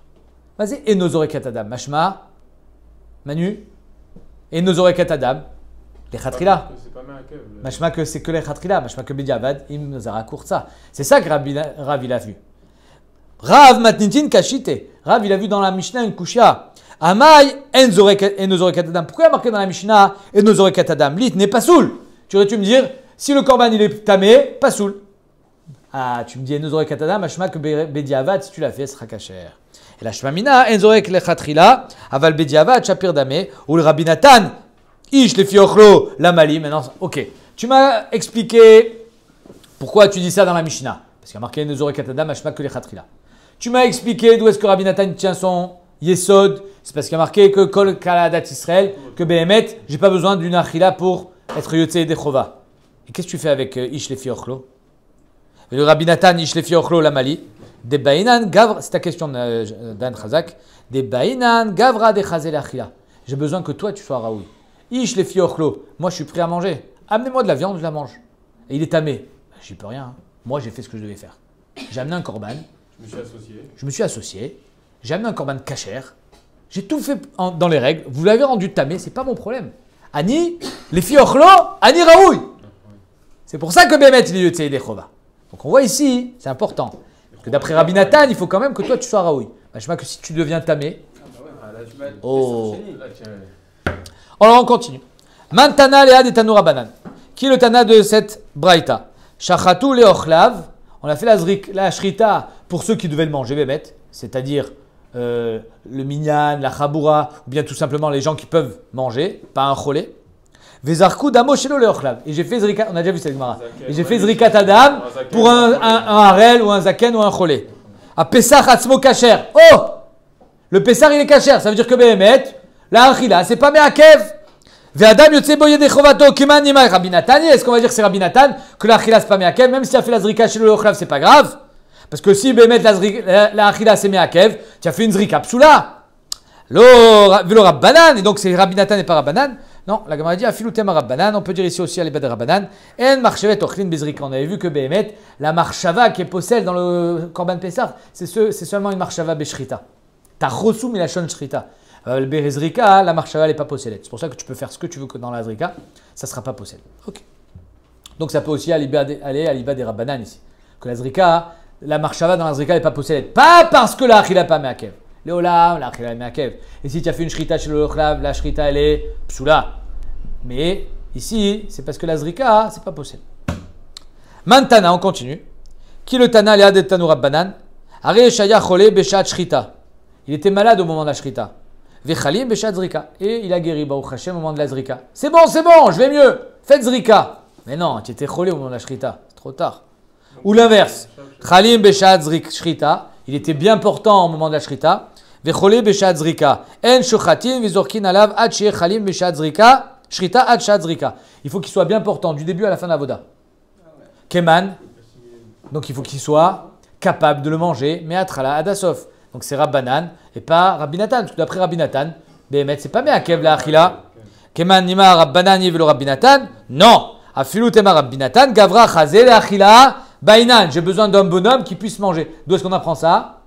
Vas-y, et nozorek adam. Mashma, Manu, et nozorek adam. Les chatrila. Mashma que c'est que les chatrila. Mashma que bediavad im nozara kurza. C'est ça que Rav il a vu. Rav matnintin kashite. Rav il a vu dans la Mishnah une kushia. Amay et nozorek adam. Pourquoi il y a marqué dans la Mishnah et nozorek adam? Lit n'est pas soul. Tu aurais-tu me dire si le korban il est tamé, pas soul. Ah, tu me dis Enzorek Katadam, Mashma que Bediavad, si tu l'as fait, ce sera kasher. Et la Shmamina, Enzorek Lechatrila, Aval Bediavad, Shapir Damé, ou le Rabbi Nathan, Ish le Fiochlo, la Mali. Maintenant, ok. Tu m'as expliqué pourquoi tu dis ça dans la Mishnah. Parce qu'il y a marqué Enzorek Katadam, Mashma que Lechatrila. Tu m'as expliqué d'où est-ce que Rabbi Nathan tient son Yesod. C'est parce qu'il y a marqué que Kol Kaladat Israël, que Behemet, j'ai pas besoin d'une Achila pour être Yotzei Dechova. Et qu'est-ce que tu fais avec Ish le Fiochlo? Le Rabbi Nathan Ish le Fiochlo la Mali. Des Bainan Gavra, c'est ta question Dan Chazak. Des Bainan Gavra de Chazel Achila. J'ai besoin que toi tu sois Raoui. Ish le Fiochlo, moi je suis prêt à manger. Amenez-moi de la viande, je la mange. Et il est tamé. J'y peux rien. Moi, j'ai fait ce que je devais faire. J'ai amené un korban. Je me suis associé. J'ai amené un korban cachère. J'ai tout fait dans les règles. Vous l'avez rendu tamé, c'est pas mon problème. Ani, les filles ochlo, Ani raoui. C'est pour ça que Bémet, il est yotzei dechova. Donc on voit ici, c'est important. Parce que d'après Rabbi Nathan, il faut quand même que toi tu sois raoui. Je sais pas que si tu deviens tamé. Oh. Alors on continue. Mantana lead et Tanoura Banan. Qui est le Tana de cette Braïta? Shachatu leochlav. On a fait la shrita pour ceux qui devaient le manger, Bémet, c'est-à-dire le minyan, la chaboura, ou bien tout simplement les gens qui peuvent manger, pas un cholé. Vezarku damo shelo leochlav. Et j'ai fait zrikat, on a déjà vu cette gemara. Et j'ai fait zrikat adam pour un harel ou un zaken ou un cholé. A Pesach atzmo kacher. Oh! Le Pesach il est kacher, ça veut dire que Bémet, la achila, c'est pas meakev. Ve'adam yotze bo yedei chovato kiman nima Rabbi Nathan. Est-ce qu'on va dire que c'est Rabbi Nathan que la achila c'est pas meakev, même si tu as fait la zrika shelo leochlav, c'est pas grave? Parce que si Bémet la achila c'est meakev, tu as fait une zrika psoula. Velo Rabbanan, et donc c'est Rabbi Nathan et pas Rabbanan. Non, la Gemara dit Afilutem Rabbanan, on peut dire ici aussi à l'Ibad Rabbanan. En marchevet ochlin bezrika. On avait vu que Bémet, la marchava qui est possède dans le Korban Pessah, c'est seulement une marchava beshrita. Ta chosum et la shon shrita. Le bezrika, la marchava n'est pas possédée. C'est pour ça que tu peux faire ce que tu veux dans la zrika, ça ne sera pas possédé. Ok. Donc ça peut aussi aller à l'Ibad Rabbanan ici. Que la zrika, la marchava dans la zrika n'est pas possédée. Pas parce que la achila n'est pas meakev. Léolam, la achila est meakev. Et si tu as fait une shrita chez le ochlav, la shrita elle est psoula. Mais ici, c'est parce que la zrika, c'est pas possible. Mantana, on continue. Qui le tana léa de tanu rabbanan? Are shaya chole beshat shrita. Il était malade au moment de la shrita. Vechalim beshat zrika. Et il a guéri, Baruch Hashem, au moment de la zrika. C'est bon, je vais mieux. Faites zrika. Mais non, tu étais cholé au moment de la shrita. C'est trop tard. Ou l'inverse. Chalim beshat shrita. Il était bien portant au moment de la shrita. Vechole beshat zrika. En shochatim vizorkin alav ad sheye chalim beshat zrika. Shrita ad shat zrika. Il faut qu'il soit bien portant du début à la fin de la voda. Keman. Donc il faut qu'il soit capable de le manger. Mais atrala adasof. Donc c'est Rabbanan et pas Rabbi Nathan. Parce que d'après Rabbi Nathan, Bémet, c'est pas meakev la achila. Keman nima Rabbanan yivelo Rabbi Nathan. Non. Afilu tema Rabbi Nathan. Gavra chazé la achila. Bainan. J'ai besoin d'un bonhomme qui puisse manger. D'où est-ce qu'on apprend ça?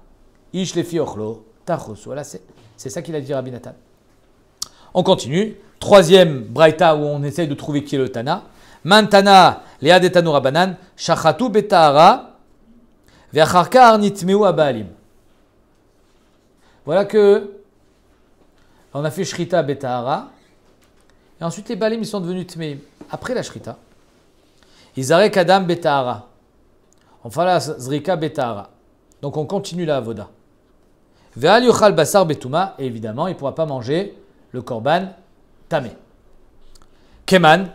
Ish lefi ochlo. Tachos. Voilà, c'est ça qu'il a dit Rabbi Nathan. On continue. Troisième braïta où on essaye de trouver qui est le Tana. Mantana, Léa de Tanu Rabbanan, Shachatu Betahara, Ve'acharkar Nitmeu Abaalim. Voilà que on a fait Shrita Betahara, et ensuite les Baalim ils sont devenus Tmeim. Après la Shrita, Izarek Adam Betahara. On fait la Zrika Betahara. Donc on continue la Avoda. Ve'al Yochal Basar Betuma, et évidemment il ne pourra pas manger le Korban Tamé. Keman,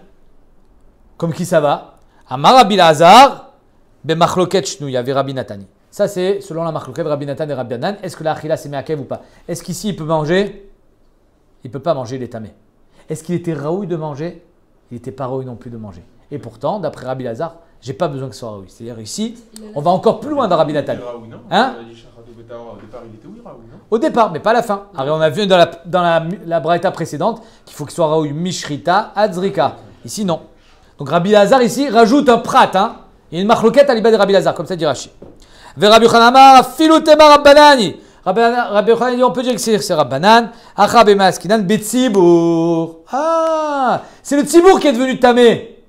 comme qui ça va? Amar Rabbi Lazar, be machloket shnuya, ve Rabbi Natani. Ça c'est selon la machloket Rabbi Nathan et Rabbi Anan. Est-ce que la achila c'est meakev ou pas? Est-ce qu'ici il peut manger? Il ne peut pas manger, il est tamé. Est-ce qu'il était raoui de manger? Il n'était pas raoui non plus de manger. Et pourtant, d'après Rabbi Lazar, j'ai pas besoin que ce soit raoui. C'est-à-dire ici, on va encore plus loin dans Rabbi Nathan. Hein? Au départ, il était oui, Raoui, non? Au départ, mais pas à la fin. Alors, on a vu dans la braïta précédente qu'il faut qu'il soit raoui mishrita adzrika. Ici, non. Donc, Rabbi Lazar, ici, rajoute un prat. Hein? Il y a une marloquette à l'ibad de Rabbi Lazar, comme ça dit Rashi. Ve Rabbi Chanama, filutema rabbanani. Rabbi Yochanan, on peut dire que c'est Rabbanan. Acha bema askinan betzibur. Ah, c'est le tzibour qui est devenu tamé.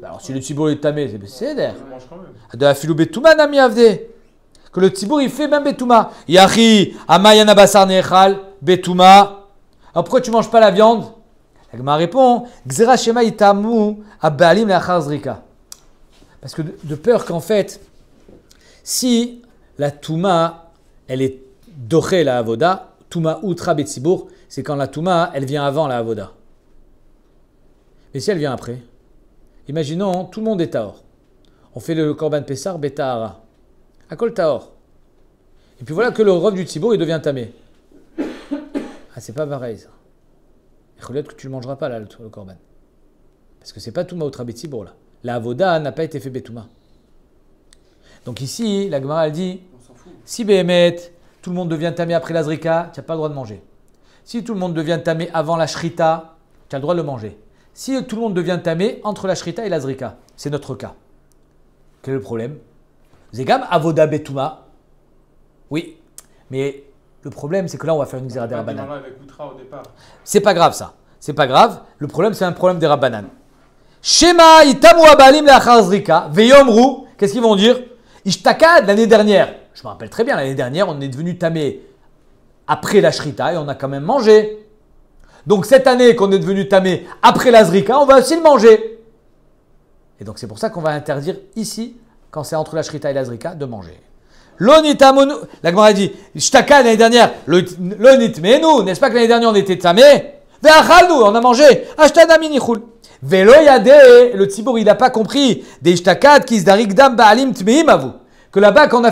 Alors, si le tzibour est tamé, c'est d'air. De la filou betuma nami avde. Que le tzibour, il fait même betuma. Yachi, amayana basar nechal, betuma. Alors, pourquoi tu ne manges pas la viande? La Gemara répond, Gzera shema itamu abalim leachar zrika. Parce que de peur qu'en fait, si la touma, elle est dorée la avoda, touma outra betzibour, c'est quand la touma, elle vient avant la avoda. Mais si elle vient après, imaginons, tout le monde est taor. On fait le korban pessar betahara. Akol taor. Et puis voilà que le rov du tzibour, il devient tamé. Ah, c'est pas pareil ça. Il faut que tu ne le mangeras pas là, le korban. Parce que c'est pas touma outra betzibour là. La avoda n'a pas été fait betouma. Donc ici, la Gemara elle dit, si Béhémet, tout le monde devient tamé après la zrika, tu n'as pas le droit de manger. Si tout le monde devient tamé avant la shrita, tu as le droit de le manger. Si tout le monde devient tamé entre la shrita et la zrika, c'est notre cas. Quel est le problème? Zegam avoda betuma. Oui, mais le problème, c'est que là, on va faire une xéra des rabbanan. Avec Outra au départ. C'est pas grave ça. C'est pas grave. Le problème, c'est un problème des rabbanan. Shema itamu abalim leachar zrika veyomru. Qu'est-ce qu'ils vont dire? Ishtakad l'année dernière. Je me rappelle très bien, l'année dernière, on est devenu tamé après la shrita et on a quand même mangé. Donc cette année qu'on est devenu tamé après la zrika, on va aussi le manger. Et donc c'est pour ça qu'on va interdire ici, quand c'est entre la shrita et la zrika, de manger. L'onitamonu, la Gemara dit, Shtaka l'année dernière, l'onitmenu, n'est-ce pas que l'année dernière on était tamé? Ve'achalnu, on a mangé, ashtana minichul. Velo yade, le tzibour il n'a pas compris, des ishtakad qui zdarik dam ba'alim tmeim à vous. Que là-bas, quand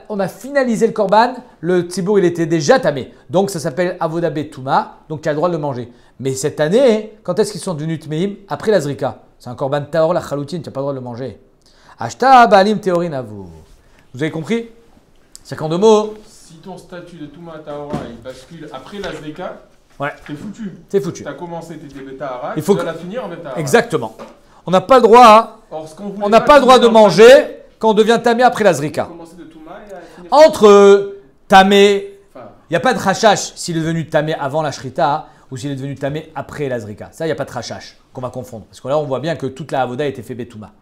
on a finalisé le korban, le tzibour il était déjà tamé. Donc ça s'appelle avoda betuma, donc tu as le droit de le manger. Mais cette année, quand est-ce qu'ils sont devenus tmeim? Après la zrika. C'est un korban taor, la chaloutine, tu n'as pas le droit de le manger. Ashta ba'alim teorin à vous. Vous avez compris? C'est qu'en deux mots. Si ton statut de Touma Tahora il bascule après la Zrika, Ouais. t'es foutu. C'est foutu. Tu as commencé, tu étais Betahara, Il faut tu vas que- la finir en Betahara. Exactement. On n'a pas le droit, Or, ce qu'on voulait on n'a pas le droit de manger quand on devient tamé après la zrika. Commencer de Touma et à finir. Entre tamé, Enfin, il n'y a pas de rachash s'il est devenu tamé avant la shrita ou s'il est devenu tamé après la zrika. Ça, il n'y a pas de rachash qu'on va confondre. Parce que là, on voit bien que toute la avoda a été fait betouma.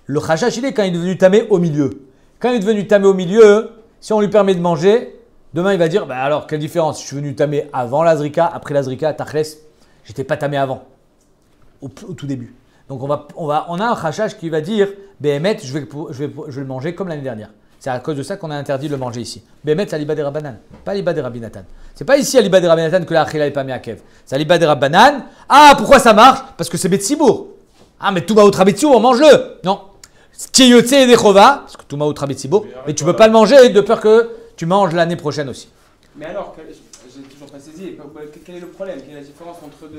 Le rachash, il est quand il est devenu tamé au milieu. Quand il est devenu tamé au milieu, si on lui permet de manger, demain il va dire, bah alors, quelle différence? Je suis venu tamé avant la zrika, après la zrika, tachles, j'étais pas tamé avant, au tout début. Donc on a un rachash qui va dire, Behemet, je vais le manger comme l'année dernière. C'est à cause de ça qu'on a interdit de le manger ici. Behemet, c'est Aliba des Rabbanan, pas Aliba des Rabinatan. C'est pas ici Aliba des Rabinatan que la Achila n'est pas meakev. C'est Aliba des Rabbanan. Ah, pourquoi ça marche? Parce que c'est Betsibour. Ah, mais Touma Outra Betsibour, on mange-le. Non. Tiyotse et Dechova, parce que Touma Outra Betsibour, mais tu peux pas le manger de peur que tu manges l'année prochaine aussi. Mais alors, j'ai toujours pas saisi, quel est le problème? Quelle est la différence entre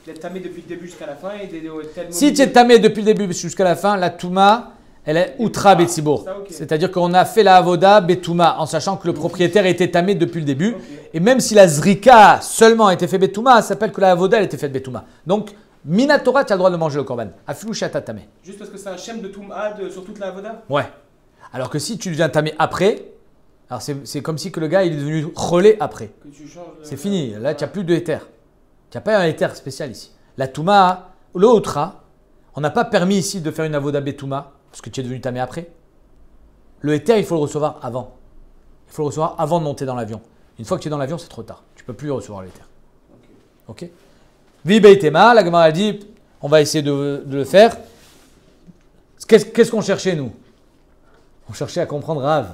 d'être tamé depuis le début jusqu'à la fin et d'être tel Si tu es tamé depuis le début jusqu'à la fin, la Touma, elle est Outra Betsibour. Ça, ok. C'est-à-dire qu'on a fait la Avoda Betouma en sachant que le propriétaire était tamé depuis le début. Ok. Et même si la Zrika seulement a été fait Betouma, ça s'appelle que la Avoda elle était faite Betouma. Donc, Minatora, tu as le droit de manger le korban. Afilou Shata tamé. Juste parce que c'est un shem de Touma sur toute la Avoda? Ouais. Alors que si tu deviens tamé après, alors c'est comme si que le gars il est devenu relais après. Que tu changes. C'est fini. Là, tu n'as plus de éther. Tu n'as pas un éther spécial ici. La Touma, le Outra, on n'a pas permis ici de faire une Avoda Betouma parce que tu es devenu tamé après. Le éther, il faut le recevoir avant. Il faut le recevoir avant de monter dans l'avion. Une fois que tu es dans l'avion, c'est trop tard. Tu ne peux plus recevoir l'éther. Ok. Vibeitema, la Gemara dit, on va essayer de le faire. Qu'est-ce qu'on cherchait, nous? On cherchait à comprendre Rav.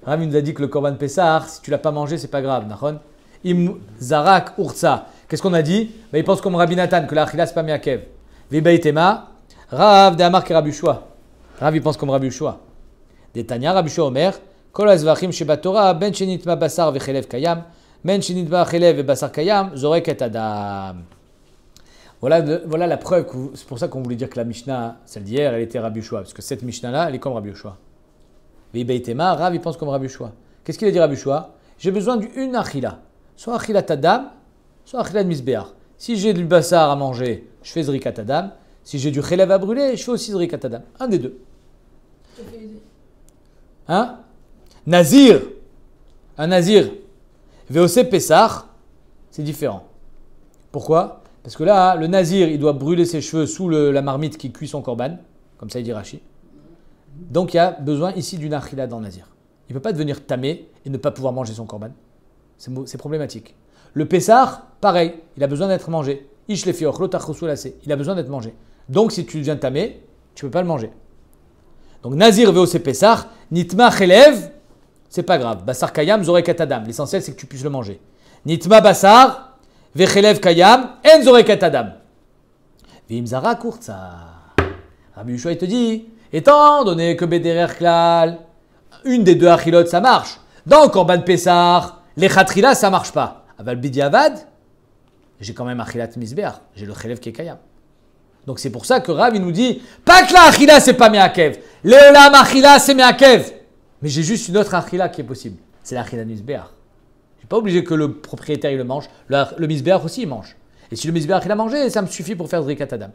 Rav il nous a dit que le Korban Pessah, si tu l'as pas mangé, c'est pas grave. Nachon. Im Zarak Urtsa. Qu'est-ce qu'on a dit? Il pense comme Rabbi Nathan que la Achila c'est pas Meakev. Vibeitema, Rav de Amar ke Rabbi Yoshua. Rav il pense comme Rabbi Yoshua. Detanya Rabbi Yoshua Omer, Kol azvachim shebatora ben shenitma basar vechelev kayam, ben shenitma chelev et basar kayam, zorek et adam. Voilà la preuve, c'est pour ça qu'on voulait dire que la Mishnah, celle d'hier, elle était Rabbi Yoshua, parce que cette Mishnah-là, elle est comme Rabbi Yoshua. Vibeitema, Rav il pense comme Rabbi Yoshua. Qu'est-ce qu'il a dit Rabbi Yoshua? J'ai besoin d'une achila, soit achila tadam, soit achila de misbéach. Si j'ai du bassar à manger, je fais zrikat adam. Si j'ai du chelev à brûler, je fais aussi zrikat adam. Un des deux. Hein? Nazir. Un nazir. VOC Pessah, c'est différent. Pourquoi? Parce que là, le nazir, il doit brûler ses cheveux sous la marmite qui cuit son korban. Comme ça, il dit Rashi. Donc, il y a besoin ici d'une achila dans le nazir. Il ne peut pas devenir tamé et ne pas pouvoir manger son korban. C'est problématique. Le Pessah, pareil, il a besoin d'être mangé. Il a besoin d'être mangé. Donc, si tu deviens tamé, tu ne peux pas le manger. Donc, nazir VOC Pessah, nitma chelev, c'est pas grave. Basar kayam, zorek adam. L'essentiel, c'est que tu puisses le manger. Nitma basar, vechelev kayam, en zorek adam. Vimzara kurtsa. Rabbi Yoshua, il te dit, étant donné que Bederer Klal, une des deux achilot, ça marche. Dans le Korban Pessah, les chatrila, ça marche pas. Aval bidiavad, j'ai quand même achilat misbeach. J'ai le chelev qui est kayam. Donc c'est pour ça que Rav, il nous dit, pas que la achila, c'est pas meakev. Leolam achila, c'est meakev. Mais j'ai juste une autre achila qui est possible. C'est l'achila misbeach. Je suis pas obligé que le propriétaire il le mange. Le misbeach aussi, il mange. Et si le misbeach il a mangé, ça me suffit pour faire zrikat adam.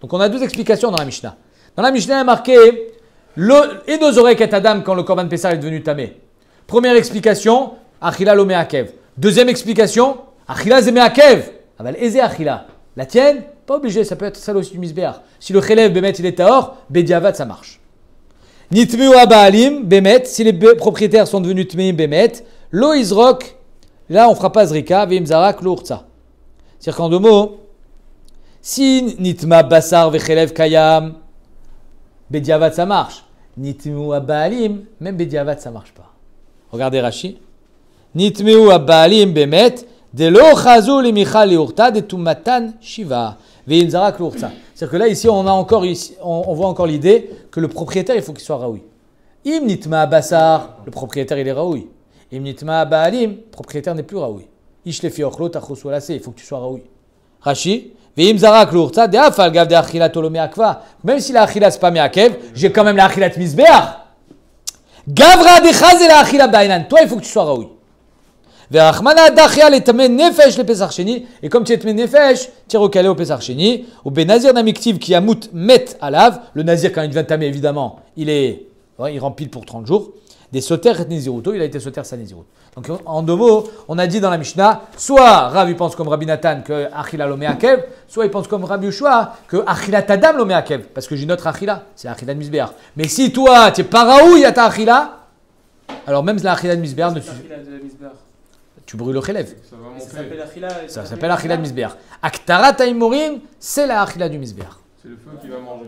Donc on a deux explications dans la Mishnah. Dans la Mishnah, il est marqué Et nos oreilles Adam quand le Korban Pessah est devenu tamé. Première explication, Achila lo me'akev. Deuxième explication, Achila ze me'akev. Aval eze Achila. La tienne, pas obligé, ça peut être celle aussi du misbéach. Si le chelev bemet il est tahor, bediavad ça marche. Nitmeu abaalim bemet, si les propriétaires sont devenus tmeim bemet, lo izrok, là on fera pas zrika, veim zarak lo urtsa. C'est-à-dire qu'en deux mots, si nitma basar vechelev kayam, bediavad ça marche. Nitmeu abaalim, même bediavad ça marche pas. Regardez Rashi. Nitmeu abaalim bemet, de lo chazu limicha liurta de tumatan shiva. Veim zarak lo urtsa. C'est-à-dire que là, ici, on voit encore l'idée que le propriétaire, il faut qu'il soit raoui. Im nitma basar, le propriétaire, il est raoui. Im nitma baalim, le propriétaire n'est plus raoui. Ish lefi ochlo tachos walase, il faut que tu sois raoui. Rashi, veim zarak l'urta, de afal gav de achilat olome akva. Même si la achilat c'est pas meakev, j'ai quand même la achilat misbeach. Gavra de chaz et la achilat bainan. Toi, il faut que tu sois raoui. Et comme tu es tmé nefesh, tu es recalé au Pesach Sheni. Ou ben nazir namiktiv qui amout met alav. Le nazir, quand il devient tamé, évidemment, il remplit pour 30 jours. Des soter et néziruto, il a été soter sa nézirut. Donc en deux mots, on a dit dans la Mishnah, soit Rav il pense comme Rabbi Nathan que Achila lo me'akev, soit il pense comme Rabbi Yoshua que Achila tadam lo me'akev. Parce que j'ai notre Achila, c'est Achila de Misbeach. Mais si toi, tu es pas raoui à ta Achila, alors même la Achila de Misbeach ne suffit. Tu brûles le chelev. Ça s'appelle Achila de Misbeach. Aktarat Haïmorim, c'est la Achila du Misbeach. C'est le feu qui va manger.